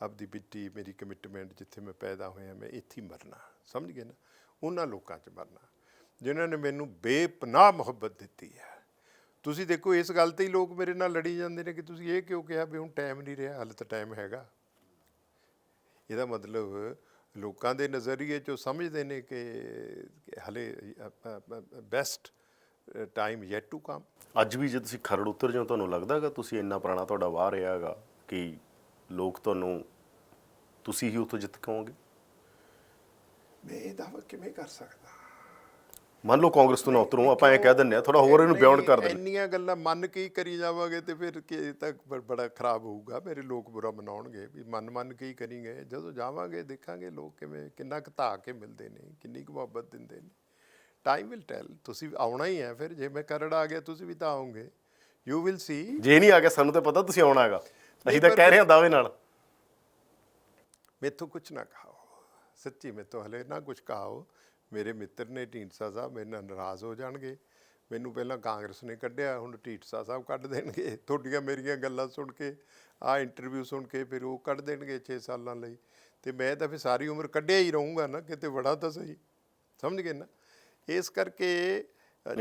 ਆਪਦੀ ਬਿੱਟੀ, ਮੇਰੀ ਕਮਿਟਮੈਂਟ, ਜਿੱਥੇ ਮੈਂ ਪੈਦਾ ਹੋਇਆ ਮੈਂ ਇੱਥੇ ਹੀ ਮਰਨਾ, ਸਮਝ ਗਏ ਨਾ। ਉਹਨਾਂ ਲੋਕਾਂ 'ਚ ਮਰਨਾ ਜਿਨ੍ਹਾਂ ਨੇ ਮੈਨੂੰ ਬੇਪਨਾਹ ਮੁਹੱਬਤ ਦਿੱਤੀ ਹੈ, ਤੁਸੀਂ ਦੇਖੋ ਇਸ ਗੱਲ ਤੇ ਹੀ ਲੋਕ ਮੇਰੇ ਨਾਲ ਲੜੀ ਜਾਂਦੇ ਨੇ ਕਿ ਤੁਸੀਂ ਇਹ ਕਿਉਂ ਕਿਹਾ ਵੀ ਹੁਣ ਟਾਈਮ ਨਹੀਂ ਰਿਹਾ। ਹਾਲੇ ਤਾਂ ਟਾਈਮ ਹੈਗਾ। ਇਹਦਾ ਮਤਲਬ ਲੋਕਾਂ ਦੇ ਨਜ਼ਰੀਏ 'ਚੋਂ ਸਮਝਦੇ ਨੇ ਕਿ ਹਲੇ best time yet to come. ਅੱਜ ਵੀ ਜੇ ਤੁਸੀਂ ਖਰੜ ਉਤਰ ਜਾਓ ਤੁਹਾਨੂੰ ਲੱਗਦਾ ਹੈਗਾ ਤੁਸੀਂ ਇੰਨਾ ਪੁਰਾਣਾ ਤੁਹਾਡਾ ਵਾਹ ਰਿਹਾ ਹੈਗਾ ਕਿ ਲੋਕ ਤੁਹਾਨੂੰ ਤੁਸੀਂ ਹੀ ਉੱਥੋਂ ਜਿੱਤ ਕੇ ਆਓਗੇ? ਮੈਂ ਇਹ ਦਾਅਵਾ ਕਿਵੇਂ ਕਰ ਸਕਦਾ? ਮੰਨ ਲਓ ਕਾਂਗਰਸ ਤੋਂ ਨਾ ਉਤਰੋ, ਆਪਾਂ ਇਹ ਕਹਿ ਦਿੰਦੇ ਆ, ਥੋੜਾ ਹੋਰ ਇਹਨੂੰ ਬਿਯੋਂਡ ਕਰ ਦਿੰਦੇ। ਇੰਨੀਆਂ ਗੱਲਾਂ ਮੰਨ ਕੇ ਹੀ ਕਰੀ ਜਾਵਾਂਗੇ ਤੇ ਫਿਰ ਕਿ ਤੱਕ ਬੜਾ ਖਰਾਬ ਹੋਊਗਾ। ਮੇਰੇ ਲੋਕ ਬੁਰਾ ਮਨਾਉਣਗੇ ਵੀ ਮੰਨ ਕੇ ਹੀ ਕਰੀ ਗਏ। ਜਦੋਂ ਜਾਵਾਂਗੇ ਦੇਖਾਂਗੇ ਲੋਕ ਕਿਵੇਂ ਕਿੰਨਾ ਕੁ ਧਾ ਕੇ ਮਿਲਦੇ ਨੇ, ਕਿੰਨੀ ਕੁ ਮੁਹੱਬਤ ਦਿੰਦੇ ਨੇ। Time will tell. ਤੁਸੀਂ ਆਉਣਾ ਹੀ ਹੈ। ਫਿਰ ਜੇ ਮੈਂ ਖਰੜ ਆ ਗਿਆ ਤੁਸੀਂ ਵੀ ਤਾਂ ਆਓਗੇ। You will see. ਜੇ ਨਹੀਂ ਆ ਗਿਆ ਸਾਨੂੰ ਤਾਂ ਪਤਾ ਤੁਸੀਂ ਆਉਣਾ ਹੈਗਾ। ਅਸੀਂ ਤਾਂ ਕਹਿ ਰਹੇ ਹਾਂ ਦਾਅਵੇ ਨਾਲ। ਮੈਥੋਂ ਕੁਛ ਨਾ ਕਹਾਓ, ਸੱਚੀ ਮੈਥੋਂ ਹਲੇ ਨਾ ਕੁਛ ਕਹਾਓ। ਮੇਰੇ ਮਿੱਤਰ ਨੇ ਢੀਂਡਸਾ ਸਾਹਿਬ, ਮੇਰੇ ਨਾਲ ਨਾਰਾਜ਼ ਹੋ ਜਾਣਗੇ। ਮੈਨੂੰ ਪਹਿਲਾਂ ਕਾਂਗਰਸ ਨੇ ਕੱਢਿਆ, ਹੁਣ ਢੀਂਡਸਾ ਸਾਹਿਬ ਕੱਢ ਦੇਣਗੇ। ਤੁਹਾਡੀਆਂ ਮੇਰੀਆਂ ਗੱਲਾਂ ਸੁਣ ਕੇ, ਆਹ ਇੰਟਰਵਿਊ ਸੁਣ ਕੇ ਫਿਰ ਉਹ ਕੱਢ ਦੇਣਗੇ 6 ਸਾਲਾਂ ਲਈ। ਅਤੇ ਮੈਂ ਤਾਂ ਫਿਰ ਸਾਰੀ ਉਮਰ ਕੱਢਿਆ ਹੀ ਰਹੂੰਗਾ ਨਾ, ਕਿਤੇ ਬੜਾ ਤਾਂ ਸਹੀ। ਸਮਝ ਗਏ ਨਾ? ਇਸ ਕਰਕੇ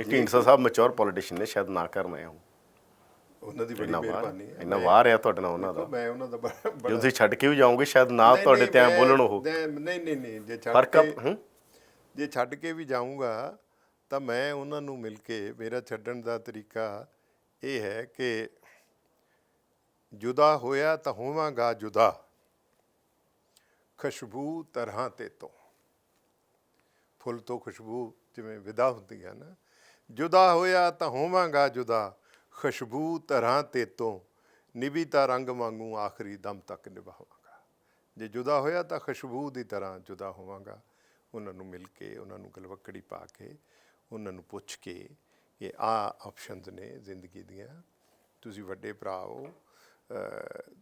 ਢੀਂਡਸਾ ਸਾਹਿਬ ਮੈਚੋਰ ਪੋਲੀਟੀਸ਼ੀਅਨ ਨੇ, ਸ਼ਾਇਦ ਨਾ ਕਰਨਾ ਹੈ। ਉਹਨਾਂ ਦੀ ਬੜੀ ਮਿਹਰਬਾਨੀ ਹੈ। ਇੰਨਾ ਵਾਹ ਰਿਹਾ ਤੁਹਾਡੇ ਨਾਲ ਉਹਨਾਂ ਦਾ। ਮੈਂ ਉਹਨਾਂ ਦਾ ਜੇ ਤੁਸੀਂ ਛੱਡ ਕੇ ਵੀ ਜਾਓਗੇ ਸ਼ਾਇਦ ਨਾ ਤੁਹਾਡੇ ਤੇ ਐਂ ਬੋਲਣ ਉਹ। ਨਹੀਂ, ਜੇ ਛੱਡ ਕੇ ਵੀ ਜਾਊਂਗਾ ਤਾਂ ਮੈਂ ਉਹਨਾਂ ਨੂੰ ਮਿਲ ਕੇ, ਮੇਰਾ ਛੱਡਣ ਦਾ ਤਰੀਕਾ ਇਹ ਹੈ ਕਿ ਜੁਦਾ ਹੋਇਆ ਤਾਂ ਹੋਵਾਂਗਾ ਜੁਦਾ, ਖੁਸ਼ਬੂ ਤਰ੍ਹਾਂ ਤੇ ਤੋਂ। ਫੁੱਲ ਤੋਂ ਖੁਸ਼ਬੂ ਜਿਵੇਂ ਵਿਦਾ ਹੁੰਦੀ ਹੈ ਨਾ, ਜੁਦਾ ਹੋਇਆ ਤਾਂ ਹੋਵਾਂਗਾ ਜੁਦਾ, ਖੁਸ਼ਬੂ ਤਰ੍ਹਾਂ ਤੇ ਤੋਂ, ਨਿਭੀ ਤਾਂ ਰੰਗ ਵਾਂਗੂ ਆਖਰੀ ਦਮ ਤੱਕ ਨਿਭਾਵਾਂਗਾ। ਜੇ ਜੁਦਾ ਹੋਇਆ ਤਾਂ ਖੁਸ਼ਬੂ ਦੀ ਤਰ੍ਹਾਂ ਜੁਦਾ ਹੋਵਾਂਗਾ। ਉਹਨਾਂ ਨੂੰ ਮਿਲ ਕੇ, ਉਹਨਾਂ ਨੂੰ ਗਲਵੱਕੜੀ ਪਾ ਕੇ, ਉਹਨਾਂ ਨੂੰ ਪੁੱਛ ਕੇ ਕਿ ਆਹ ਆਪਸ਼ਨਸ ਨੇ ਜ਼ਿੰਦਗੀ ਦੀਆਂ, ਤੁਸੀਂ ਵੱਡੇ ਭਰਾ ਹੋ,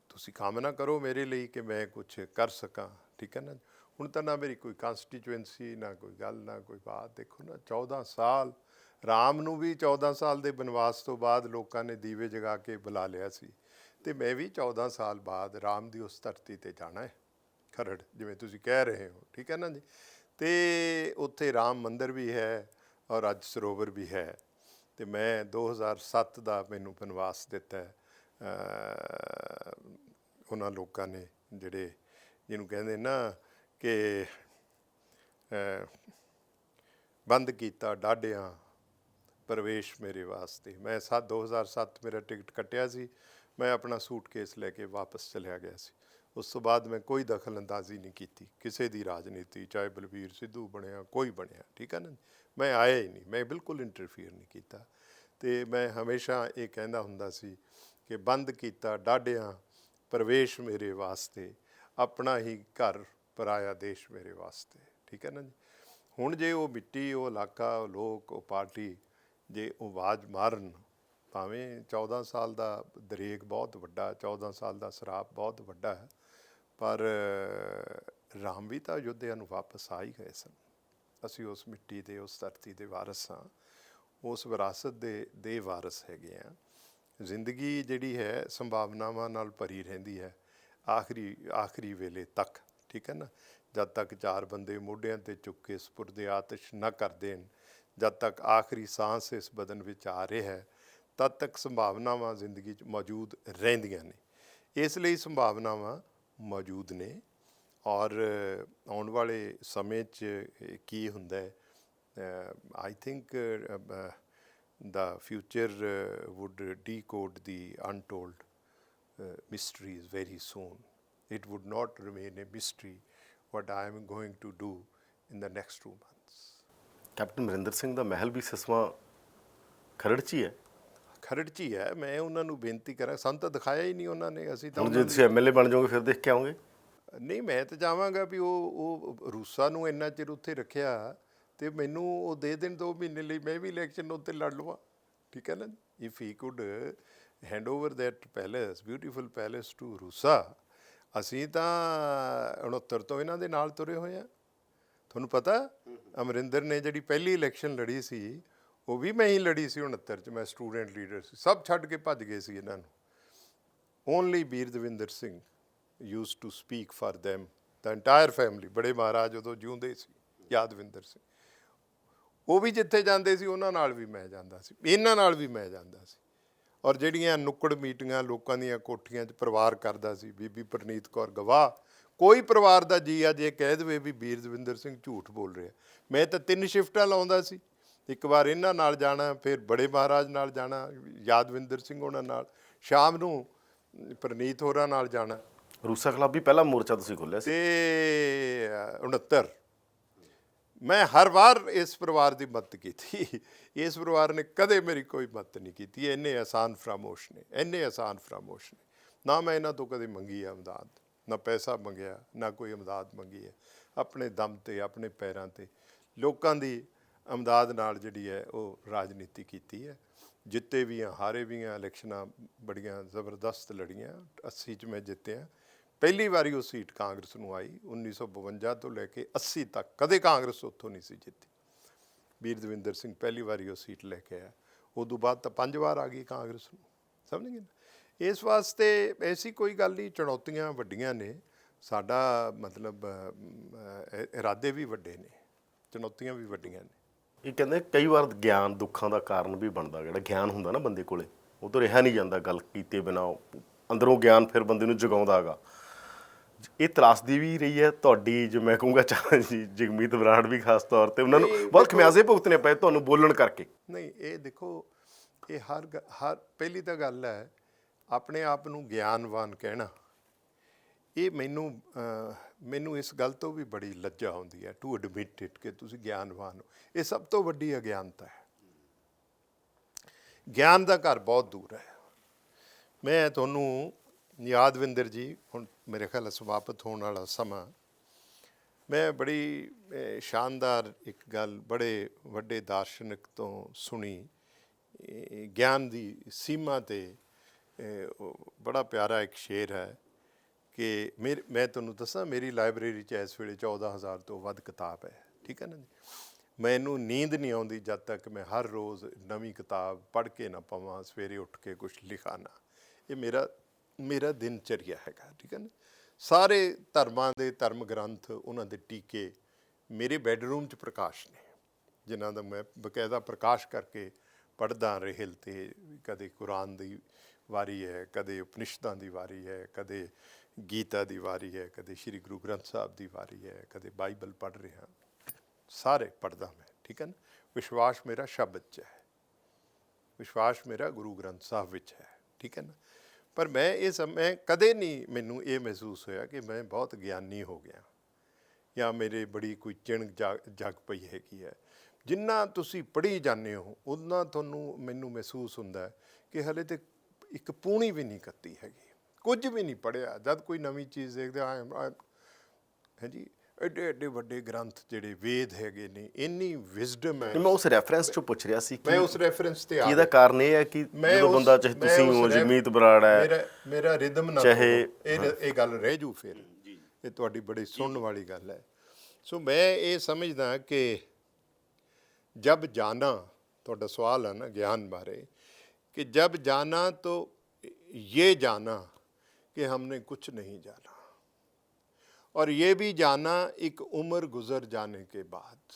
ਤੁਸੀਂ ਕਾਮਨਾ ਕਰੋ ਮੇਰੇ ਲਈ ਕਿ ਮੈਂ ਕੁਛ ਕਰ ਸਕਾਂ। ਠੀਕ ਹੈ ਨਾ? ਹੁਣ ਤਾਂ ਨਾ ਮੇਰੀ ਕੋਈ ਕਾਂਸਟੀਚੁਐਂਸੀ, ਨਾ ਕੋਈ ਗੱਲ, ਨਾ ਕੋਈ ਬਾਤ। ਦੇਖੋ ਨਾ, 14 ਸਾਲ ਰਾਮ ਨੂੰ ਵੀ 14 ਸਾਲ ਦੇ ਬਨਵਾਸ ਤੋਂ ਬਾਅਦ ਲੋਕਾਂ ਨੇ ਦੀਵੇ ਜਗਾ ਕੇ ਬੁਲਾ ਲਿਆ ਸੀ। ਅਤੇ ਮੈਂ ਵੀ 14 ਸਾਲ ਬਾਅਦ ਰਾਮ ਦੀ ਉਸ ਧਰਤੀ 'ਤੇ ਜਾਣਾ ਹੈ, ਖਰੜ, ਜਿਵੇਂ ਤੁਸੀਂ ਕਹਿ ਰਹੇ ਹੋ। ਠੀਕ ਹੈ ਨਾ ਜੀ? ਅਤੇ ਉੱਥੇ ਰਾਮ ਮੰਦਰ ਵੀ ਹੈ ਔਰ ਅੱਜ ਸਰੋਵਰ ਵੀ ਹੈ। ਅਤੇ ਮੈਂ 2007 ਦਾ ਮੈਨੂੰ ਬਨਵਾਸ ਦਿੱਤਾ ਉਹਨਾਂ ਲੋਕਾਂ ਨੇ, ਜਿਹੜੇ ਜਿਹਨੂੰ ਕਹਿੰਦੇ ਨਾ ਕਿ ਬੰਦ ਕੀਤਾ ਡਾਢਿਆਂ ਪ੍ਰਵੇਸ਼ ਮੇਰੇ ਵਾਸਤੇ। ਮੈਂ 2007 ਮੇਰਾ ਟਿਕਟ ਕੱਟਿਆ ਸੀ। ਮੈਂ ਆਪਣਾ ਸੂਟਕੇਸ ਲੈ ਕੇ ਵਾਪਸ ਚਲਿਆ ਗਿਆ ਸੀ। ਉਸ ਤੋਂ ਬਾਅਦ ਮੈਂ ਕੋਈ ਦਖਲ ਅੰਦਾਜ਼ੀ ਨਹੀਂ ਕੀਤੀ ਕਿਸੇ ਦੀ ਰਾਜਨੀਤੀ, ਚਾਹੇ ਬਲਬੀਰ ਸਿੱਧੂ ਬਣਿਆ, ਕੋਈ ਬਣਿਆ। ਠੀਕ ਹੈ ਨਾ? ਮੈਂ ਆਇਆ ਹੀ ਨਹੀਂ, ਮੈਂ ਬਿਲਕੁਲ ਇੰਟਰਫੀਅਰ ਨਹੀਂ ਕੀਤਾ। ਅਤੇ ਮੈਂ ਹਮੇਸ਼ਾ ਇਹ ਕਹਿੰਦਾ ਹੁੰਦਾ ਸੀ ਕਿ ਬੰਦ ਕੀਤਾ ਡਾਢਿਆਂ ਪ੍ਰਵੇਸ਼ ਮੇਰੇ ਵਾਸਤੇ, ਆਪਣਾ ਹੀ ਘਰ ਪਰਾਇਆ ਦੇਸ਼ ਮੇਰੇ ਵਾਸਤੇ। ਠੀਕ ਹੈ ਨਾ ਜੀ? ਹੁਣ ਜੇ ਉਹ ਮਿੱਟੀ, ਉਹ ਇਲਾਕਾ, ਉਹ ਲੋਕ, ਉਹ ਪਾਰਟੀ, ਜੇ ਉਹ ਆਵਾਜ਼ ਮਾਰਨ, ਭਾਵੇਂ 14 ਸਾਲ ਦਾ ਦਰੇਗ ਬਹੁਤ ਵੱਡਾ, 14 ਸਾਲ ਦਾ ਸਰਾਪ ਬਹੁਤ ਵੱਡਾ ਹੈ, ਪਰ ਰਾਮ ਵੀ ਤਾਂ ਅਯੋਧਿਆ ਨੂੰ ਵਾਪਸ ਆ ਹੀ ਗਏ ਸਨ। ਅਸੀਂ ਉਸ ਮਿੱਟੀ ਦੇ, ਉਸ ਧਰਤੀ ਦੇ ਵਾਰਸ ਹਾਂ, ਉਸ ਵਿਰਾਸਤ ਦੇ ਵਾਰਸ ਹੈਗੇ ਹਾਂ। ਜ਼ਿੰਦਗੀ ਜਿਹੜੀ ਹੈ ਸੰਭਾਵਨਾਵਾਂ ਨਾਲ ਭਰੀ ਰਹਿੰਦੀ ਹੈ ਆਖਰੀ ਵੇਲੇ ਤੱਕ। ਠੀਕ ਹੈ ਨਾ? ਜਦ ਤੱਕ 4 ਬੰਦੇ ਮੋਢਿਆਂ 'ਤੇ ਚੁੱਕ ਕੇ ਸਪੁਰਦੇ ਆਤਿਸ਼ ਨਾ ਕਰ ਦੇਣ, ਜਦ ਤੱਕ ਆਖਰੀ ਸਾਂਸ ਇਸ ਬਦਨ ਵਿੱਚ ਆ ਰਿਹਾ ਹੈ, ਤਦ ਤੱਕ ਸੰਭਾਵਨਾਵਾਂ ਜ਼ਿੰਦਗੀ 'ਚ ਮੌਜੂਦ ਰਹਿੰਦੀਆਂ ਨੇ। ਇਸ ਲਈ ਸੰਭਾਵਨਾਵਾਂ ਮੌਜੂਦ ਨੇ। ਔਰ ਆਉਣ ਵਾਲੇ ਸਮੇਂ 'ਚ ਕੀ ਹੁੰਦਾ ਹੈ, I think the future would decode the untold mysteries very soon. It would not remain a mystery what I am going to do in the next 2 months. Captain Amarinder Singh ਦਾ ਮਹਿਲ ਵੀ ਸਿਸਵਾ ਖਰੜ 'ਚ ਹੀ ਹੈ? ਖਰੜ 'ਚ ਹੀ ਹੈ। ਮੈਂ ਉਹਨਾਂ ਨੂੰ ਬੇਨਤੀ ਕਰਾਂ, ਸਾਨੂੰ ਤਾਂ ਦਿਖਾਇਆ ਹੀ ਨਹੀਂ ਉਹਨਾਂ ਨੇ। ਅਸੀਂ ਤਾਂ ਹੁਣ ਜੇ ਤੁਸੀਂ MLA ਬਣ ਜਾਓਗੇ ਫਿਰ ਦੇਖ ਕੇ ਆਓਗੇ? ਨਹੀਂ, ਮੈਂ ਤਾਂ ਚਾਹਾਂਗਾ ਵੀ ਉਹ ਰੂਸਾ ਨੂੰ ਇੰਨਾ ਚਿਰ ਉੱਥੇ ਰੱਖਿਆ ਅਤੇ ਮੈਨੂੰ ਉਹ ਦੇ ਦੇਣ 2 ਮਹੀਨੇ ਲਈ, ਮੈਂ ਵੀ ਇਲੈਕਸ਼ਨ ਉੱਤੇ ਲੜ ਲਵਾਂ। ਠੀਕ ਹੈ ਨਾ? If he could hand over that palace, beautiful palace to Rusa. ਅਸੀਂ ਤਾਂ 69 ਤੋਂ ਇਹਨਾਂ ਦੇ ਨਾਲ ਤੁਰੇ ਹੋਏ ਹਾਂ। ਤੁਹਾਨੂੰ ਪਤਾ ਅਮਰਿੰਦਰ ਨੇ ਜਿਹੜੀ ਪਹਿਲੀ ਇਲੈਕਸ਼ਨ ਲੜੀ ਸੀ, ਉਹ ਵੀ ਮੈਂ ਹੀ ਲੜੀ ਸੀ 69 'ਚ। ਮੈਂ ਸਟੂਡੈਂਟ ਲੀਡਰ ਸੀ। ਸਭ ਛੱਡ ਕੇ ਭੱਜ ਗਏ ਸੀ ਇਹਨਾਂ ਨੂੰ। Only Bir Davinder Singh use to speak for them, the entire family. ਬੜੇ ਮਹਾਰਾਜ ਉਦੋਂ ਜਿਉਂਦੇ ਸੀ, ਯਾਦਵਿੰਦਰ ਸਿੰਘ। ਉਹ ਵੀ ਜਿੱਥੇ ਜਾਂਦੇ ਸੀ ਉਹਨਾਂ ਨਾਲ ਵੀ ਮੈਂ ਜਾਂਦਾ ਸੀ, ਇਹਨਾਂ ਨਾਲ ਵੀ ਮੈਂ ਜਾਂਦਾ ਸੀ। ਔਰ ਜਿਹੜੀਆਂ ਨੁੱਕੜ ਮੀਟਿੰਗਾਂ ਲੋਕਾਂ ਦੀਆਂ ਕੋਠੀਆਂ 'ਚ ਪਰਿਵਾਰ ਕਰਦਾ ਸੀ, ਬੀਬੀ ਪ੍ਰਨੀਤ ਕੌਰ ਗਵਾਹ, ਕੋਈ ਪਰਿਵਾਰ ਦਾ ਜੀ ਅੱਜ ਇਹ ਕਹਿ ਦੇਵੇ ਵੀ ਵੀਰ ਦਵਿੰਦਰ ਸਿੰਘ ਝੂਠ ਬੋਲ ਰਿਹਾ। ਮੈਂ ਤਾਂ 3 ਸ਼ਿਫਟਾਂ ਲਾਉਂਦਾ ਸੀ, ਇੱਕ ਵਾਰ ਇਹਨਾਂ ਨਾਲ ਜਾਣਾ, ਫਿਰ ਬੜੇ ਮਹਾਰਾਜ ਨਾਲ ਜਾਣਾ, ਯਾਦਵਿੰਦਰ ਸਿੰਘ ਉਹਨਾਂ ਨਾਲ, ਸ਼ਾਮ ਨੂੰ ਪ੍ਰਨੀਤ ਹੋਰਾਂ ਨਾਲ ਜਾਣਾ। ਰੂਸਾ ਖਿਲਾਫ ਵੀ ਪਹਿਲਾ ਮੋਰਚਾ ਤੁਸੀਂ ਖੋਲ੍ਹਿਆ ਸੀ ਤੇ 69 ਮੈਂ ਹਰ ਵਾਰ ਇਸ ਪਰਿਵਾਰ ਦੀ ਮਦਦ ਕੀਤੀ। ਇਸ ਪਰਿਵਾਰ ਨੇ ਕਦੇ ਮੇਰੀ ਕੋਈ ਮਦਦ ਨਹੀਂ ਕੀਤੀ। ਇੰਨੇ ਆਸਾਨ ਫਰਾਮੋਸ਼ ਨੇ, ਇੰਨੇ ਆਸਾਨ ਫਰਾਮੋਸ਼ ਨੇ। ਨਾ ਮੈਂ ਇਹਨਾਂ ਤੋਂ ਕਦੇ ਮੰਗੀ ਹੈ ਇਮਦਾਦ, ਨਾ ਪੈਸਾ ਮੰਗਿਆ, ਨਾ ਕੋਈ ਇਮਦਾਦ ਮੰਗੀ ਹੈ। ਆਪਣੇ ਦਮ 'ਤੇ, ਆਪਣੇ ਪੈਰਾਂ 'ਤੇ ਲੋਕਾਂ ਦੀ ਇਮਦਾਦ ਨਾਲ ਜਿਹੜੀ ਹੈ ਉਹ ਰਾਜਨੀਤੀ ਕੀਤੀ ਹੈ। ਜਿੱਤੇ ਵੀ ਹਾਂ, ਹਾਰੇ ਵੀ ਹਾਂ, ਇਲੈਕਸ਼ਨਾਂ ਬੜੀਆਂ ਜ਼ਬਰਦਸਤ ਲੜੀਆਂ। 80 'ਚ ਮੈਂ ਜਿੱਤਿਆ। ਪਹਿਲੀ ਵਾਰੀ ਉਹ ਸੀਟ ਕਾਂਗਰਸ ਨੂੰ ਆਈ। 1952 ਤੋਂ ਲੈ ਕੇ 80 ਤੱਕ ਕਦੇ ਕਾਂਗਰਸ ਉੱਥੋਂ ਨਹੀਂ ਸੀ ਜਿੱਤੀ। ਵੀਰ ਦਵਿੰਦਰ ਸਿੰਘ ਪਹਿਲੀ ਵਾਰੀ ਉਹ ਸੀਟ ਲੈ ਕੇ ਆਇਆ। ਉਦੋਂ ਬਾਅਦ ਤਾਂ 5 ਵਾਰ ਆ ਗਈ ਕਾਂਗਰਸ ਨੂੰ, ਸਮਝ ਗਏ ਨਾ। ਇਸ ਵਾਸਤੇ ਐਸੀ ਕੋਈ ਗੱਲ ਨਹੀਂ। ਚੁਣੌਤੀਆਂ ਵੱਡੀਆਂ ਨੇ, ਸਾਡਾ ਮਤਲਬ ਇਰਾਦੇ ਵੀ ਵੱਡੇ ਨੇ, ਚੁਣੌਤੀਆਂ ਵੀ ਵੱਡੀਆਂ ਨੇ। ਇਹ ਕਹਿੰਦੇ ਕਈ ਵਾਰ ਗਿਆਨ ਦੁੱਖਾਂ ਦਾ ਕਾਰਨ ਵੀ ਬਣਦਾ। ਜਿਹੜਾ ਗਿਆਨ ਹੁੰਦਾ ਨਾ ਬੰਦੇ ਕੋਲੇ, ਉਹ ਤੋਂ ਰਿਹਾ ਨਹੀਂ ਜਾਂਦਾ ਗੱਲ ਕੀਤੇ ਬਿਨਾਂ। ਅੰਦਰੋਂ ਗਿਆਨ ਫਿਰ ਬੰਦੇ ਨੂੰ ਜਗਾਉਂਦਾ ਹੈਗਾ। ਇਹ ਤਰਾਸਦੀ ਵੀ ਰਹੀ ਹੈ ਤੁਹਾਡੀ, ਜੋ ਮੈਂ ਕਹੂੰਗਾ ਜੀ ਜਗਮੀਤ ਬਰਾੜ ਵੀ ਖਾਸ ਤੌਰ ਤੇ, ਉਹਨਾਂ ਨੂੰ ਬਹੁਤ ਖਮਿਆਜ਼ੇ ਭੁਗਤਣੇ ਪਏ ਤੁਹਾਨੂੰ ਬੋਲਣ ਕਰਕੇ। ਨਹੀਂ, ਇਹ ਦੇਖੋ, ਇਹ ਹਰ ਪਹਿਲੀ ਤਾਂ ਗੱਲ ਹੈ ਆਪਣੇ ਆਪ ਨੂੰ ਗਿਆਨਵਾਨ ਕਹਿਣਾ। ਇਹ ਮੈਨੂੰ ਇਸ ਗੱਲ ਤੋਂ ਵੀ ਬੜੀ ਲੱਜਾ ਆਉਂਦੀ ਹੈ, ਟੂ ਐਡਮਿਟ ਇਟ, ਕਿ ਤੁਸੀਂ ਗਿਆਨਵਾਨ ਹੋ। ਇਹ ਸਭ ਤੋਂ ਵੱਡੀ ਅਗਿਆਨਤਾ ਹੈ। ਗਿਆਨ ਦਾ ਘਰ ਬਹੁਤ ਦੂਰ ਹੈ। ਮੈਂ ਤੁਹਾਨੂੰ ਯਾਦਵਿੰਦਰ ਜੀ, ਹੁਣ ਮੇਰੇ ਖਿਆਲ ਸਮਾਪਤ ਹੋਣ ਵਾਲਾ ਸਮਾਂ, ਮੈਂ ਬੜੀ ਸ਼ਾਨਦਾਰ ਇੱਕ ਗੱਲ ਬੜੇ ਵੱਡੇ ਦਾਰਸ਼ਨਿਕ ਤੋਂ ਸੁਣੀ। ਗਿਆਨ ਦੀ ਸੀਮਾ 'ਤੇ ਬੜਾ ਪਿਆਰਾ ਇੱਕ ਸ਼ੇਰ ਹੈ ਕਿ ਮੈਂ ਤੁਹਾਨੂੰ ਦੱਸਾਂ, ਮੇਰੀ ਲਾਇਬ੍ਰੇਰੀ 'ਚ ਇਸ ਵੇਲੇ 14,000 ਤੋਂ ਵੱਧ ਕਿਤਾਬ ਹੈ, ਠੀਕ ਹੈ ਨਾ ਜੀ। ਮੈਨੂੰ ਨੀਂਦ ਨਹੀਂ ਆਉਂਦੀ ਜਦ ਤੱਕ ਮੈਂ ਹਰ ਰੋਜ਼ ਨਵੀਂ ਕਿਤਾਬ ਪੜ੍ਹ ਕੇ ਨਾ ਪਵਾਂ, ਸਵੇਰੇ ਉੱਠ ਕੇ ਕੁਛ ਲਿਖਾਂ ਨਾ। ਇਹ ਮੇਰਾ ਦਿਨਚਰਿਆ ਹੈਗਾ, ਠੀਕ ਹੈ ਨਾ। ਸਾਰੇ ਧਰਮਾਂ ਦੇ ਧਰਮ ਗ੍ਰੰਥ, ਉਹਨਾਂ ਦੇ ਟੀਕੇ ਮੇਰੇ ਬੈੱਡਰੂਮ 'ਚ ਪ੍ਰਕਾਸ਼ ਨੇ, ਜਿਨ੍ਹਾਂ ਦਾ ਮੈਂ ਬਕਾਇਦਾ ਪ੍ਰਕਾਸ਼ ਕਰਕੇ ਪੜ੍ਹਦਾ ਰਹਿਲ 'ਤੇ। ਕਦੇ ਕੁਰਾਨ ਦੀ ਵਾਰੀ ਹੈ, ਕਦੇ ਉਪਨਿਸ਼ਦਾਂ ਦੀ ਵਾਰੀ ਹੈ, ਕਦੇ ਗੀਤਾ ਦੀ ਵਾਰੀ ਹੈ, ਕਦੇ ਸ਼੍ਰੀ ਗੁਰੂ ਗ੍ਰੰਥ ਸਾਹਿਬ ਦੀ ਵਾਰੀ ਹੈ, ਕਦੇ ਬਾਈਬਲ ਪੜ੍ਹ ਰਿਹਾ। ਸਾਰੇ ਪੜ੍ਹਦਾ ਮੈਂ, ਠੀਕ ਹੈ ਨਾ। ਵਿਸ਼ਵਾਸ ਮੇਰਾ ਸ਼ਬਦ 'ਚ ਹੈ, ਵਿਸ਼ਵਾਸ ਮੇਰਾ ਗੁਰੂ ਗ੍ਰੰਥ ਸਾਹਿਬ ਵਿੱਚ ਹੈ, ਠੀਕ ਹੈ ਨਾ। ਪਰ ਮੈਂ ਕਦੇ ਨਹੀਂ, ਮੈਨੂੰ ਇਹ ਮਹਿਸੂਸ ਹੋਇਆ ਕਿ ਮੈਂ ਬਹੁਤ ਗਿਆਨੀ ਹੋ ਗਿਆ ਜਾਂ ਮੇਰੇ ਬੜੀ ਕੋਈ ਚਿਣ ਜਗ ਪਈ ਹੈਗੀ ਹੈ। ਜਿੰਨਾ ਤੁਸੀਂ ਪੜ੍ਹੀ ਜਾਂਦੇ ਹੋ ਉਨਾ ਮੈਨੂੰ ਮਹਿਸੂਸ ਹੁੰਦਾ ਕਿ ਹਲੇ ਤੇ ਇੱਕ ਪੂਣੀ ਵੀ ਨਹੀਂ ਕੱਤੀ ਹੈਗੀ, ਕੁਝ ਵੀ ਨਹੀਂ ਪੜ੍ਹਿਆ। ਜਦ ਕੋਈ ਨਵੀਂ ਚੀਜ਼ ਦੇਖਦੇ ਹੈ ਜੀ, ਐਡੇ ਐਡੇ ਵੱਡੇ ਗ੍ਰੰਥ ਜਿਹੜੇ ਵੇਦ ਹੈਗੇ ਨੇ, ਇੰਨੀ ਵਿਜ਼ਡਮ ਹੈ। ਮੈਂ ਉਸ ਰੈਫਰੈਂਸ 'ਚੋਂ ਪੁੱਛ ਰਿਹਾ ਸੀ, ਮੈਂ ਉਸ ਰੈਫਰੈਂਸ 'ਤੇ ਇਹਦਾ ਕਾਰਨ ਇਹ ਹੈ ਕਿ ਜਦੋਂ ਬੰਦਾ, ਚਾਹੇ ਤੁਸੀਂ ਹੋ, ਜਗਮੀਤ ਬਰਾੜ ਹੈ, ਮੇਰਾ ਰਿਦਮ ਨਾ ਚਾਹੇ ਇਹ ਗੱਲ ਰਹਿ ਜੂ। ਫਿਰ ਇਹ ਤੁਹਾਡੀ ਬੜੀ ਸੁਣਨ ਵਾਲੀ ਗੱਲ ਹੈ। ਸੋ ਮੈਂ ਇਹ ਸਮਝਦਾ ਕਿ ਜਬ ਜਾਨਾ, ਤੁਹਾਡਾ ਸਵਾਲ ਹੈ ਨਾ ਗਿਆਨ ਬਾਰੇ, कि जब जाना तो ये जाना कि हमने कुछ नहीं जाना, और ये भी जाना एक उम्र गुजर जाने के बाद।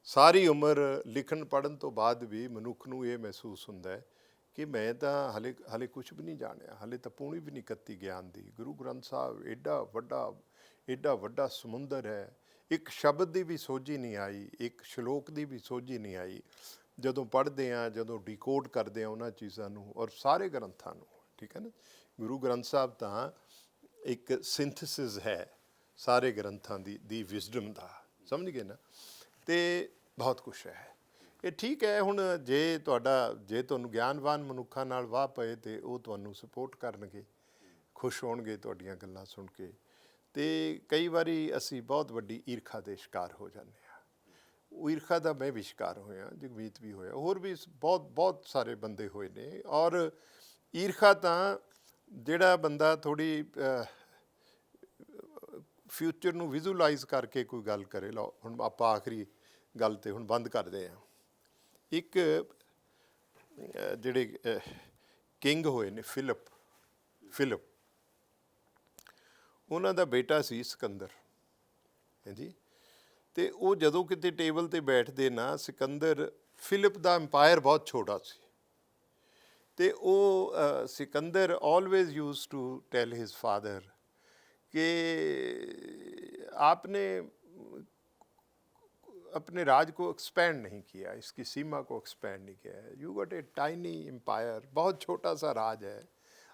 ਸਾਰੀ ਉਮਰ ਲਿਖਣ ਪੜ੍ਹਨ ਤੋਂ ਬਾਅਦ ਵੀ ਮਨੁੱਖ ਨੂੰ ਇਹ ਮਹਿਸੂਸ ਹੁੰਦਾ ਹੈ ਕਿ ਮੈਂ ਤਾਂ ਹਲੇ ਕੁਛ ਵੀ ਨਹੀਂ ਜਾਣਿਆ, ਹਲੇ ਤਾਂ ਪੂਣੀ ਵੀ ਨਹੀਂ ਕੱਤੀ ਗਿਆਨ ਦੀ। ਗੁਰੂ ਗ੍ਰੰਥ ਸਾਹਿਬ ਏਡਾ ਵੱਡਾ ਸਮੁੰਦਰ ਹੈ। ਇੱਕ ਸ਼ਬਦ ਦੀ ਵੀ ਸੋਝੀ ਨਹੀਂ ਆਈ, ਇੱਕ ਸ਼ਲੋਕ ਦੀ ਵੀ ਸੋਝੀ ਨਹੀਂ ਆਈ। ਜਦੋਂ ਪੜ੍ਹਦੇ ਹਾਂ, ਜਦੋਂ ਡੀਕੋਡ ਕਰਦੇ ਹਾਂ ਉਹਨਾਂ ਚੀਜ਼ਾਂ ਨੂੰ, ਔਰ ਸਾਰੇ ਗ੍ਰੰਥਾਂ ਨੂੰ, ਠੀਕ ਹੈ ਨਾ। ਗੁਰੂ ਗ੍ਰੰਥ ਸਾਹਿਬ ਤਾਂ ਇੱਕ ਸਿੰਥਸਿਸ ਹੈ ਸਾਰੇ ਗ੍ਰੰਥਾਂ ਦੀ ਵਿਜ਼ਡਮ ਦਾ, ਸਮਝ ਗਏ ਨਾ। ਅਤੇ ਬਹੁਤ ਕੁਛ ਹੈ। ਇਹ ਠੀਕ ਹੈ। ਹੁਣ ਜੇ ਤੁਹਾਨੂੰ ਗਿਆਨਵਾਨ ਮਨੁੱਖਾਂ ਨਾਲ ਵਾਹ ਪਏ ਤਾਂ ਉਹ ਤੁਹਾਨੂੰ ਸਪੋਰਟ ਕਰਨਗੇ, ਖੁਸ਼ ਹੋਣਗੇ ਤੁਹਾਡੀਆਂ ਗੱਲਾਂ ਸੁਣ ਕੇ। ਅਤੇ ਕਈ ਵਾਰੀ ਅਸੀਂ ਬਹੁਤ ਵੱਡੀ ਈਰਖਾ ਦੇ ਸ਼ਿਕਾਰ ਹੋ ਜਾਂਦੇ ਹਾਂ। ਉਹ ਈਰਖਾ ਦਾ ਮੈਂ ਵੀ ਸ਼ਿਕਾਰ ਹੋਇਆ, ਜਗਮੀਤ ਵੀ ਹੋਇਆ, ਹੋਰ ਵੀ ਬਹੁਤ ਸਾਰੇ ਬੰਦੇ ਹੋਏ ਨੇ। ਔਰ ਈਰਖਾ ਤਾਂ ਜਿਹੜਾ ਬੰਦਾ ਥੋੜ੍ਹੀ ਫਿਊਚਰ ਨੂੰ ਵਿਜ਼ੂਲਾਈਜ਼ ਕਰਕੇ ਕੋਈ ਗੱਲ ਕਰੇ। ਲਓ ਹੁਣ ਆਪਾਂ ਆਖਰੀ ਗੱਲ 'ਤੇ ਹੁਣ ਬੰਦ ਕਰਦੇ ਹਾਂ। ਇੱਕ ਜਿਹੜੇ ਕਿੰਗ ਹੋਏ ਨੇ ਫਿਲਿਪ, ਉਹਨਾਂ ਦਾ ਬੇਟਾ ਸੀ ਸਿਕੰਦਰ, ਹਾਂਜੀ। ਤੇ ਉਹ ਜਦੋਂ ਕਿਤੇ ਟੇਬਲ ਤੇ ਬੈਠਦੇ ਨਾ, ਸਿਕੰਦਰ, ਫਿਲਿਪ ਦਾ ਅੰਪਾਇਰ ਬਹੁਤ ਛੋਟਾ ਸੀ, ਤੇ ਉਹ Sikandar always use to tell his father कि आपने अपने राज को एक्सपैंड नहीं किया, इसकी सीमा को एक्सपैंड नहीं किया है, you got a tiny empire, बहुत छोटा सा राज है,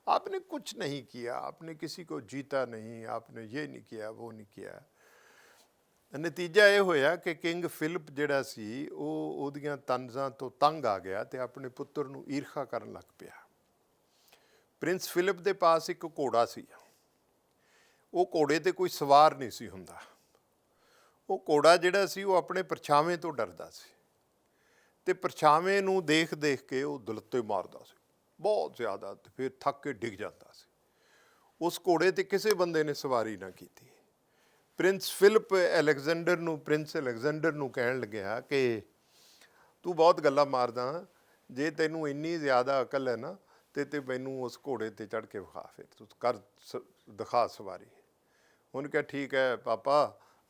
आपने कुछ नहीं किया, आपने किसी को जीता नहीं, आपने ये नहीं किया वो नहीं किया। ਨਤੀਜਾ ਇਹ ਹੋਇਆ ਕਿ ਕਿੰਗ ਫਿਲਿਪ ਜਿਹੜਾ ਸੀ ਉਹ ਉਹਦੀਆਂ ਤਨਜ਼ਾਂ ਤੋਂ ਤੰਗ ਆ ਗਿਆ ਤੇ ਆਪਣੇ ਪੁੱਤਰ ਨੂੰ ਈਰਖਾ ਕਰਨ ਲੱਗ ਪਿਆ। ਪ੍ਰਿੰਸ ਫਿਲਿਪ ਦੇ ਪਾਸ ਇੱਕ ਘੋੜਾ ਸੀ, ਉਹ ਘੋੜੇ ਤੇ ਕੋਈ ਸਵਾਰ ਨਹੀਂ ਸੀ ਹੁੰਦਾ। ਉਹ ਘੋੜਾ ਜਿਹੜਾ ਸੀ ਉਹ ਆਪਣੇ ਪਰਛਾਵੇਂ ਤੋਂ ਡਰਦਾ ਸੀ ਤੇ ਪਰਛਾਵੇਂ ਨੂੰ ਦੇਖ ਦੇਖ ਕੇ ਉਹ ਦੁਲੱਤੇ ਮਾਰਦਾ ਸੀ ਬਹੁਤ ਜ਼ਿਆਦਾ, ਤੇ ਫਿਰ ਥੱਕ ਕੇ ਡਿੱਗ ਜਾਂਦਾ ਸੀ। ਉਸ ਘੋੜੇ ਤੇ ਕਿਸੇ ਬੰਦੇ ਨੇ ਸਵਾਰੀ ਨਾ ਕੀਤੀ। ਪ੍ਰਿੰਸ ਫਿਲਿਪ ਪ੍ਰਿੰਸ ਅਲੈਗਜ਼ੈਂਡਰ ਨੂੰ ਕਹਿਣ ਲੱਗਿਆ ਕਿ ਤੂੰ ਬਹੁਤ ਗੱਲਾਂ ਮਾਰਦਾ, ਜੇ ਤੈਨੂੰ ਇੰਨੀ ਜ਼ਿਆਦਾ ਅਕਲ ਹੈ ਨਾ ਤੇ ਮੈਨੂੰ ਉਸ ਘੋੜੇ ਤੇ ਚੜ੍ਹ ਕੇ ਵਿਖਾ, ਫਿਰ ਤੂੰ ਕਰ ਦਿਖਾ ਸਵਾਰੀ। ਉਹਨੇ ਕਿਹਾ ਠੀਕ ਹੈ पापा,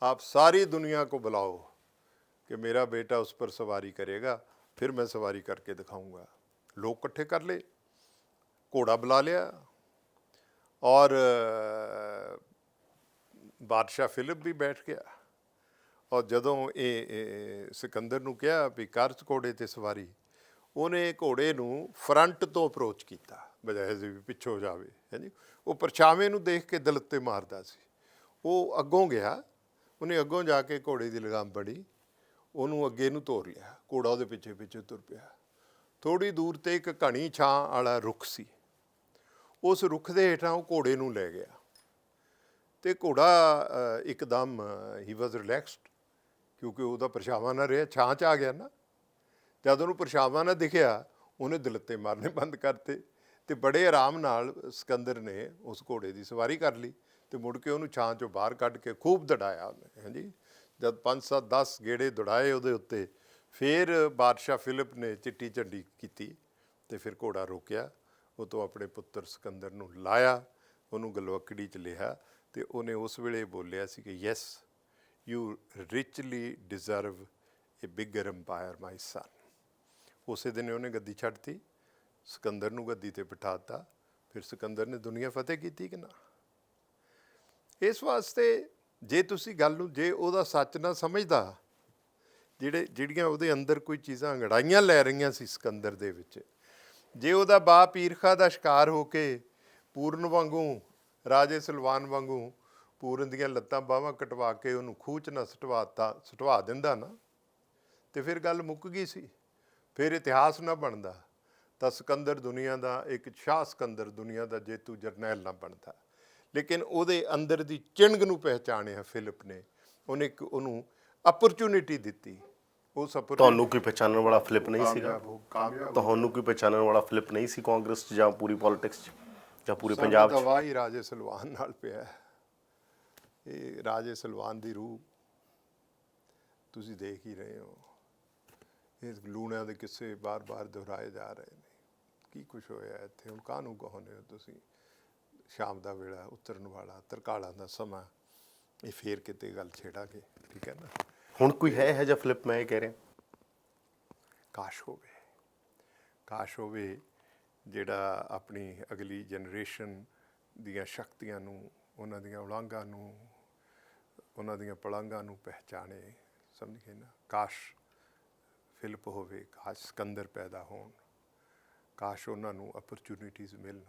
आप सारी दुनिया को बुलाओ कि मेरा बेटा उस पर सवारी करेगा, फिर मैं सवारी करके दिखाऊंगा। लोग इकट्ठे कर ले, घोड़ा बुला लिया और बादशाह फिलिप भी बैठ गया। और जदों ये सिकंदर नूं कहा भी कर घोड़े ते सवारी, ਉਹਨੇ ਘੋੜੇ ਨੂੰ ਫਰੰਟ ਤੋਂ ਅਪਰੋਚ ਕੀਤਾ ਬਜਾਏ ਵੀ ਪਿੱਛੋਂ ਜਾਵੇ, ਹੈ ਜੀ। ਉਹ ਪਰਛਾਵੇਂ ਨੂੰ ਦੇਖ ਕੇ ਦਿਲ 'ਤੇ ਮਾਰਦਾ ਸੀ। ਉਹ ਅੱਗੋਂ ਗਿਆ, ਉਹਨੇ ਅੱਗੋਂ ਜਾ ਕੇ ਘੋੜੇ ਦੀ ਲਗਾਮ ਫੜੀ, ਉਹਨੂੰ ਅੱਗੇ ਨੂੰ ਤੋਰ ਲਿਆ, ਘੋੜਾ ਉਹਦੇ ਪਿੱਛੇ ਪਿੱਛੇ ਤੁਰ ਪਿਆ। ਥੋੜ੍ਹੀ ਦੂਰ 'ਤੇ ਇੱਕ ਘਣੀ ਛਾਂ ਵਾਲਾ ਰੁੱਖ ਸੀ, ਉਸ ਰੁੱਖ ਦੇ ਹੇਠਾਂ ਉਹ ਘੋੜੇ ਨੂੰ ਲੈ ਗਿਆ ਤੇ ਘੋੜਾ ਇੱਕਦਮ ਹੀ ਵਾਜ਼ ਰਿਲੈਕਸਡ, ਕਿਉਂਕਿ ਉਹਦਾ ਪਰਛਾਵਾਂ ਨਾ ਰਿਹਾ, ਛਾਂ 'ਚ ਆ ਗਿਆ ਨਾ। ਜਦ ਉਹਨੂੰ ਪਰਛਾਵਾਂ ਨਾ ਦਿਖਿਆ, ਉਹਨੇ ਦਿਲੱਤੇ ਮਾਰਨੇ ਬੰਦ ਕਰਤੇ ਤੇ ਬੜੇ ਆਰਾਮ ਨਾਲ ਸਿਕੰਦਰ ਨੇ ਉਸ ਘੋੜੇ ਦੀ ਸਵਾਰੀ ਕਰ ਲਈ ਤੇ ਮੁੜ ਕੇ ਉਹਨੂੰ ਛਾਂ 'ਚੋਂ ਬਾਹਰ ਕੱਢ ਕੇ ਖੂਬ ਦੜਾਇਆ ਉਹਨੇ, ਹਾਂਜੀ। ਜਦ 5-7-10 ਗੇੜੇ ਦੜਾਏ ਉਹਦੇ ਉੱਤੇ, ਫਿਰ ਬਾਦਸ਼ਾਹ ਫਿਲਿਪ ਨੇ ਚਿੱਟੀ ਝੰਡੀ ਕੀਤੀ ਤੇ ਫਿਰ ਘੋੜਾ ਰੋਕਿਆ। ਉਹ ਤੋਂ ਆਪਣੇ ਪੁੱਤਰ ਸਿਕੰਦਰ ਨੂੰ ਲਾਇਆ, ਉਹਨੂੰ ਗਲਵੱਕੜੀ 'ਚ ਲਿਆ ਤੇ ਉਹਨੇ ਉਸ ਵੇਲੇ ਬੋਲਿਆ ਸੀ ਕਿ yes, you richly deserve a bigger empire my son. ਉਸੇ ਦਿਨ ਉਹਨੇ ਗੱਦੀ ਛੱਡਤੀ, ਸਿਕੰਦਰ ਨੂੰ ਗੱਦੀ 'ਤੇ ਬਿਠਾ ਦਿੱਤਾ। ਫਿਰ ਸਿਕੰਦਰ ਨੇ ਦੁਨੀਆ ਫਤਿਹ ਕੀਤੀ ਕਿ ਨਾ। ਇਸ ਵਾਸਤੇ ਜੇ ਤੁਸੀਂ ਗੱਲ ਨੂੰ, ਜੇ ਉਹਦਾ ਸੱਚ ਨਾ ਸਮਝਦਾ, ਜਿਹੜੀਆਂ ਉਹਦੇ ਅੰਦਰ ਕੋਈ ਚੀਜ਼ਾਂ ਅੰਗੜਾਈਆਂ ਲੈ ਰਹੀਆਂ ਸੀ ਸਿਕੰਦਰ ਦੇ ਵਿੱਚ, ਜੇ ਉਹਦਾ ਬਾਪ ਈਰਖਾ ਦਾ ਸ਼ਿਕਾਰ ਹੋ ਕੇ ਪੂਰਨ ਵਾਂਗੂ, ਰਾਜੇ ਸਲਵਾਨ ਵਾਂਗੂ ਪੂਰਨ ਦੀਆਂ ਲੱਤਾਂ ਬਾਹਾਂ ਕਟਵਾ ਕੇ ਉਹਨੂੰ ਖੂਹ 'ਚ ਨਾ ਸੁਟਵਾ ਦਿੰਦਾ ਨਾ, ਤੇ ਫਿਰ ਗੱਲ ਮੁੱਕ ਗਈ ਸੀ। ਫਿਰ ਇਤਿਹਾਸ ਨਾ ਬਣਦਾ ਤਾਂ ਸਿਕੰਦਰ ਦੁਨੀਆ ਦਾ ਇੱਕ ਸ਼ਾਹ ਸਿਕੰਦਰ, ਦੁਨੀਆ ਦਾ ਜੇਤੂ ਜਰਨੈਲ ਨਾ ਬਣਦਾ। ਲੇਕਿਨ ਉਹਦੇ ਅੰਦਰ ਦੀ ਚਿਣਗ ਨੂੰ ਪਹਿਚਾਣਿਆ ਫਿਲਿਪ ਨੇ, ਉਹਨੇ ਉਹਨੂੰ ਅਪਰਚੂਨਿਟੀ ਦਿੱਤੀ। ਉਸ ਤੁਹਾਨੂੰ ਕੋਈ ਪਹਿਚਾਨਣ ਵਾਲਾ ਫਿਲਿਪ ਨਹੀਂ ਸੀਗਾ? ਤੁਹਾਨੂੰ ਕੋਈ ਪਹਿਚਾਨਣ ਵਾਲਾ ਫਿਲਿਪ ਨਹੀਂ ਸੀ ਕਾਂਗਰਸ 'ਚ ਜਾਂ ਪੂਰੀ ਪੋਲਿਟਿਕਸ 'ਚ ਜਾਂ ਪੂਰੇ ਪੰਜਾਬ 'ਚ? ਦਵਾ ਹੀ ਰਾਜੇ ਸਲਵਾਨ ਨਾਲ ਪਿਆ। ਇਹ ਰਾਜੇ ਸਲਵਾਨ ਦੀ ਰੂਹ ਤੁਸੀਂ ਦੇਖ ਹੀ ਰਹੇ ਹੋ। ਇਹ ਲੂਣਿਆਂ ਦੇ ਕਿੱਸੇ ਬਾਰ-ਬਾਰ ਦੁਹਰਾਏ ਜਾ ਰਹੇ ਨੇ। ਕੀ ਕੁਛ ਹੋਇਆ ਇੱਥੇ, ਹੁਣ ਕਾਹਨੂੰ ਕਹੋਨੇ ਹੋ ਤੁਸੀਂ? ਸ਼ਾਮ ਦਾ ਵੇਲਾ ਉਤਰਨ ਵਾਲਾ, ਤਰਕਾਲਾਂ ਦਾ ਸਮਾਂ, ਇਹ ਫੇਰ ਕਿਤੇ ਗੱਲ ਛੇੜਾਂਗੇ, ਠੀਕ ਹੈ ਨਾ। ਹੁਣ ਕੋਈ ਹੈ ਇਹੋ ਜਿਹਾ ਫਿਲਿਪ? ਮੈਂ ਇਹ ਕਹਿ ਰਿਹਾ ਕਾਸ਼ ਹੋਵੇ ਜਿਹੜਾ ਆਪਣੀ ਅਗਲੀ ਜਨਰੇਸ਼ਨ ਦੀਆਂ ਸ਼ਕਤੀਆਂ ਨੂੰ, ਉਹਨਾਂ ਦੀਆਂ ਉਲਾਂਘਾਂ ਨੂੰ, ਉਹਨਾਂ ਦੀਆਂ ਪਲਾਂਘਾਂ ਨੂੰ ਪਹਿਚਾਣੇ, ਸਮਝ ਗਏ ਨਾ। ਕਾਸ਼ ਫਿਲਿਪ ਹੋਵੇ, ਕਾਸ਼ ਸਿਕੰਦਰ ਪੈਦਾ ਹੋਣ, ਕਾਸ਼ ਉਹਨਾਂ ਨੂੰ ਅਪਰਚੂਨਿਟੀਜ਼ ਮਿਲਣ।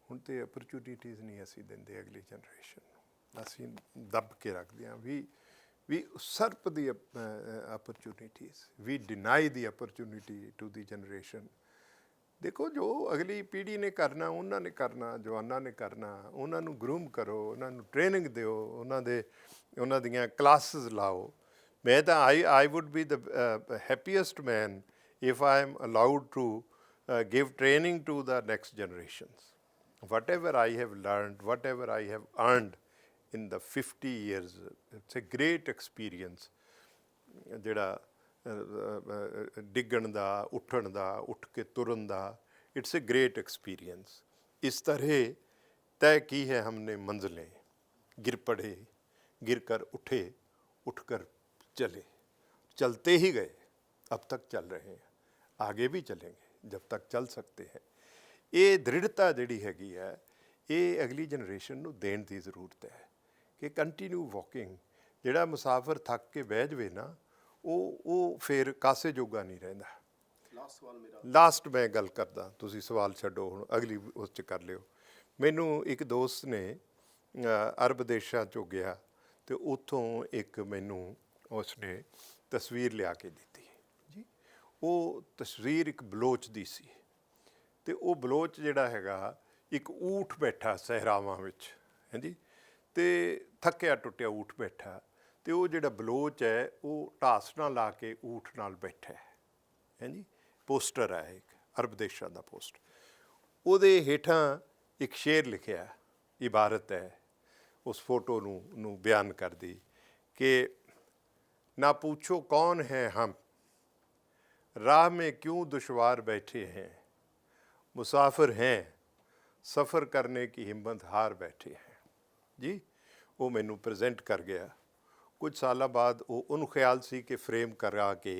ਹੁਣ ਤਾਂ ਅਪਰਚੂਨਿਟੀਜ਼ ਨਹੀਂ ਅਸੀਂ ਦਿੰਦੇ ਅਗਲੀ ਜਨਰੇਸ਼ਨ ਨੂੰ, ਅਸੀਂ ਦੱਬ ਕੇ ਰੱਖਦੇ ਹਾਂ। ਵੀ ਸਰਪ ਦੀ opportunities, we deny the opportunity to the generation। ਦੇਖੋ, ਜੋ ਅਗਲੀ ਪੀੜ੍ਹੀ ਨੇ ਕਰਨਾ ਉਹਨਾਂ ਨੇ ਕਰਨਾ, ਜਵਾਨਾਂ ਨੇ ਕਰਨਾ, ਉਹਨਾਂ ਨੂੰ ਗਰੂਮ ਕਰੋ, ਉਹਨਾਂ ਨੂੰ ਟ੍ਰੇਨਿੰਗ ਦਿਓ, ਉਹਨਾਂ ਦੀਆਂ ਕਲਾਸਿਸ ਲਾਓ। ਮੈਂ ਤਾਂ ਆਈ wood be the happiest man if I am allowed to give training to the next generations. Whatever I have learned, whatever I have earned in the 50 years, it's a great experience। ਜਿਹੜਾ ਡਿੱਗਣ ਦਾ, ਉੱਠਣ ਦਾ, ਉੱਠ ਕੇ ਤੁਰਨ ਦਾ, it's a great experience। इस तरह तय की है हमने मंजिलें, गिर पड़े, गिर कर उठे, उठ कर चले, चलते ही गए, अब तक चल रहे हैं, आगे भी चलेंगे जब तक चल सकते हैं। ये द੍ਰਿੜਤਾ ਜਿਹੜੀ ਹੈਗੀ ਹੈ ਇਹ ਅਗਲੀ ਜਨਰੇਸ਼ਨ ਨੂੰ ਦੇਣ ਦੀ ਜ਼ਰੂਰਤ ਹੈ ਕਿ ਕੰਟੀਨਿਊ ਵਾਕਿੰਗ। ਜਿਹੜਾ ਮੁਸਾਫਰ ਥੱਕ ਕੇ ਬਹਿ ਜਾਵੇ ਨਾ ਉਹ ਫਿਰ ਕਾਸੇ ਜੋਗਾ ਨਹੀਂ ਰਹਿੰਦਾ। ਲਾਸਟ ਮੈਂ ਗੱਲ ਕਰਦਾ, ਤੁਸੀਂ ਸਵਾਲ ਛੱਡੋ ਹੁਣ, ਅਗਲੀ ਉਸ 'ਚ ਕਰ ਲਿਓ। ਮੈਨੂੰ ਇੱਕ ਦੋਸਤ ਨੇ ਅਰਬ ਦੇਸ਼ਾਂ 'ਚੋਂ ਗਿਆ ਅਤੇ ਉੱਥੋਂ ਇੱਕ ਮੈਨੂੰ ਉਸਨੇ ਤਸਵੀਰ ਲਿਆ ਕੇ ਦਿੱਤੀ ਜੀ। ਉਹ ਤਸਵੀਰ ਇੱਕ ਬਲੋਚ ਦੀ ਸੀ ਅਤੇ ਉਹ ਬਲੋਚ ਜਿਹੜਾ ਹੈਗਾ ਇੱਕ ਊਠ ਬੈਠਾ ਸਹਿਰਾਵਾਂ ਵਿੱਚ, ਹਾਂਜੀ, ਅਤੇ ਥੱਕਿਆ ਟੁੱਟਿਆ ਊਠ ਬੈਠਾ, ਅਤੇ ਉਹ ਜਿਹੜਾ ਬਲੋਚ ਹੈ ਉਹ ਢਾਸ ਨਾਲ ਲਾ ਕੇ ਊਠ ਨਾਲ ਬੈਠਾ ਹੈ, ਹਾਂਜੀ। ਪੋਸਟਰ ਹੈ ਇੱਕ ਅਰਬ ਦੇਸ਼ਾਂ ਦਾ ਪੋਸਟਰ, ਉਹਦੇ ਹੇਠਾਂ ਇੱਕ ਸ਼ੇਰ ਲਿਖਿਆ, ਇਬਾਰਤ ਹੈ ਉਸ ਫੋਟੋ ਨੂੰ ਬਿਆਨ ਕਰਦੀ ਕਿ ਨਾ पूछो कौन है हम, राह में क्यों दुश्वार बैठे हैं, मुसाफिर हैं सफ़र करने की हिम्मत हार बैठे हैं जी। वो मैनू प्रजेंट कर गया। कुछ साल बाद वो ਉਹਨੂੰ ਖਿਆਲ ਸੀ कि फ्रेम करा के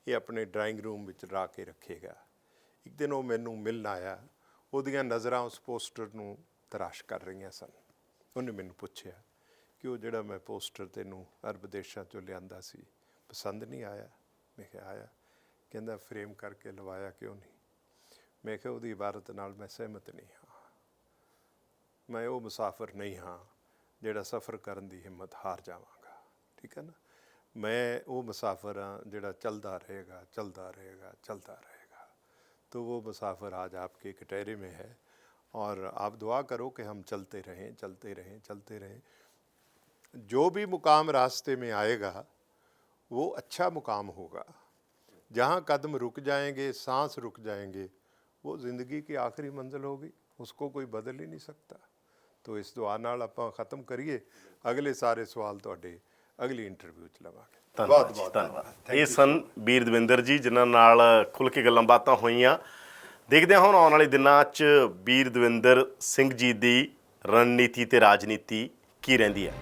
ये अपने ड्राइंग रूम ਵਿੱਚ ਲਾ ਕੇ ਰੱਖੇਗਾ। ਇੱਕ ਦਿਨ ਉਹ ਮੈਨੂੰ ਮਿਲਣ ਆਇਆ, ਉਹਦੀਆਂ ਨਜ਼ਰਾਂ ਉਸ ਪੋਸਟਰ ਨੂੰ ਤਰਾਸ਼ ਕਰ ਰਹੀਆਂ ਸਨ। ਉਹਨੇ ਮੈਨੂੰ ਪੁੱਛਿਆ ਕਿ ਉਹ ਜਿਹੜਾ ਮੈਂ ਪੋਸਟਰ ਤੈਨੂੰ ਅਰਬ ਦੇਸ਼ਾਂ 'ਚੋਂ ਲਿਆਂਦਾ ਸੀ ਪਸੰਦ ਨਹੀਂ ਆਇਆ? ਮੈਂ ਕਿਹਾ ਆਇਆ। ਕਹਿੰਦਾ ਫਰੇਮ ਕਰਕੇ ਲਵਾਇਆ ਕਿਉਂ ਨਹੀਂ? ਮੈਂ ਕਿਹਾ ਉਹਦੀ ਇਬਾਰਤ ਨਾਲ ਮੈਂ ਸਹਿਮਤ ਨਹੀਂ ਹਾਂ। ਮੈਂ ਉਹ ਮੁਸਾਫਿਰ ਨਹੀਂ ਹਾਂ ਜਿਹੜਾ ਸਫ਼ਰ ਕਰਨ ਦੀ ਹਿੰਮਤ ਹਾਰ ਜਾਵਾਂਗਾ, ਠੀਕ ਹੈ ਨਾ। ਮੈਂ ਉਹ ਮੁਸਾਫਿਰ ਹਾਂ ਜਿਹੜਾ ਚੱਲਦਾ ਰਹੇਗਾ, ਚੱਲਦਾ ਰਹੇਗਾ, ਚੱਲਦਾ रहेगा। तो वो मुसाफिर आज आपके कटहरे में है और आप दुआ करो कि हम चलते रहें, चलते रहें, चलते रहें। जो भी मुकाम रास्ते में आएगा वो अच्छा मुकाम होगा। जहाँ कदम रुक जाएंगे, सांस रुक जाएंगे, वो ज़िंदगी की आखिरी मंजिल होगी, उसको कोई बदल ही नहीं सकता। तो इस दुआ नाल आपां ख़त्म करिए। अगले सारे सवाल तुहाडे अगली इंटरव्यू च लवांगे। ਧੰਨਵਾਦ ਜੀ, ਧੰਨਵਾਦ। ਇਹ ਸਨ ਵੀਰ ਦਵਿੰਦਰ ਜੀ, ਜਿਨ੍ਹਾਂ ਨਾਲ ਖੁੱਲ੍ਹ ਕੇ ਗੱਲਾਂ ਬਾਤਾਂ ਹੋਈਆਂ। ਦੇਖਦੇ ਹਾਂ ਹੁਣ ਆਉਣ ਵਾਲੇ ਦਿਨਾਂ 'ਚ ਵੀਰ ਦਵਿੰਦਰ ਸਿੰਘ ਜੀ ਦੀ ਰਣਨੀਤੀ ਤੇ ਰਾਜਨੀਤੀ ਕੀ ਰਹਿੰਦੀ ਹੈ।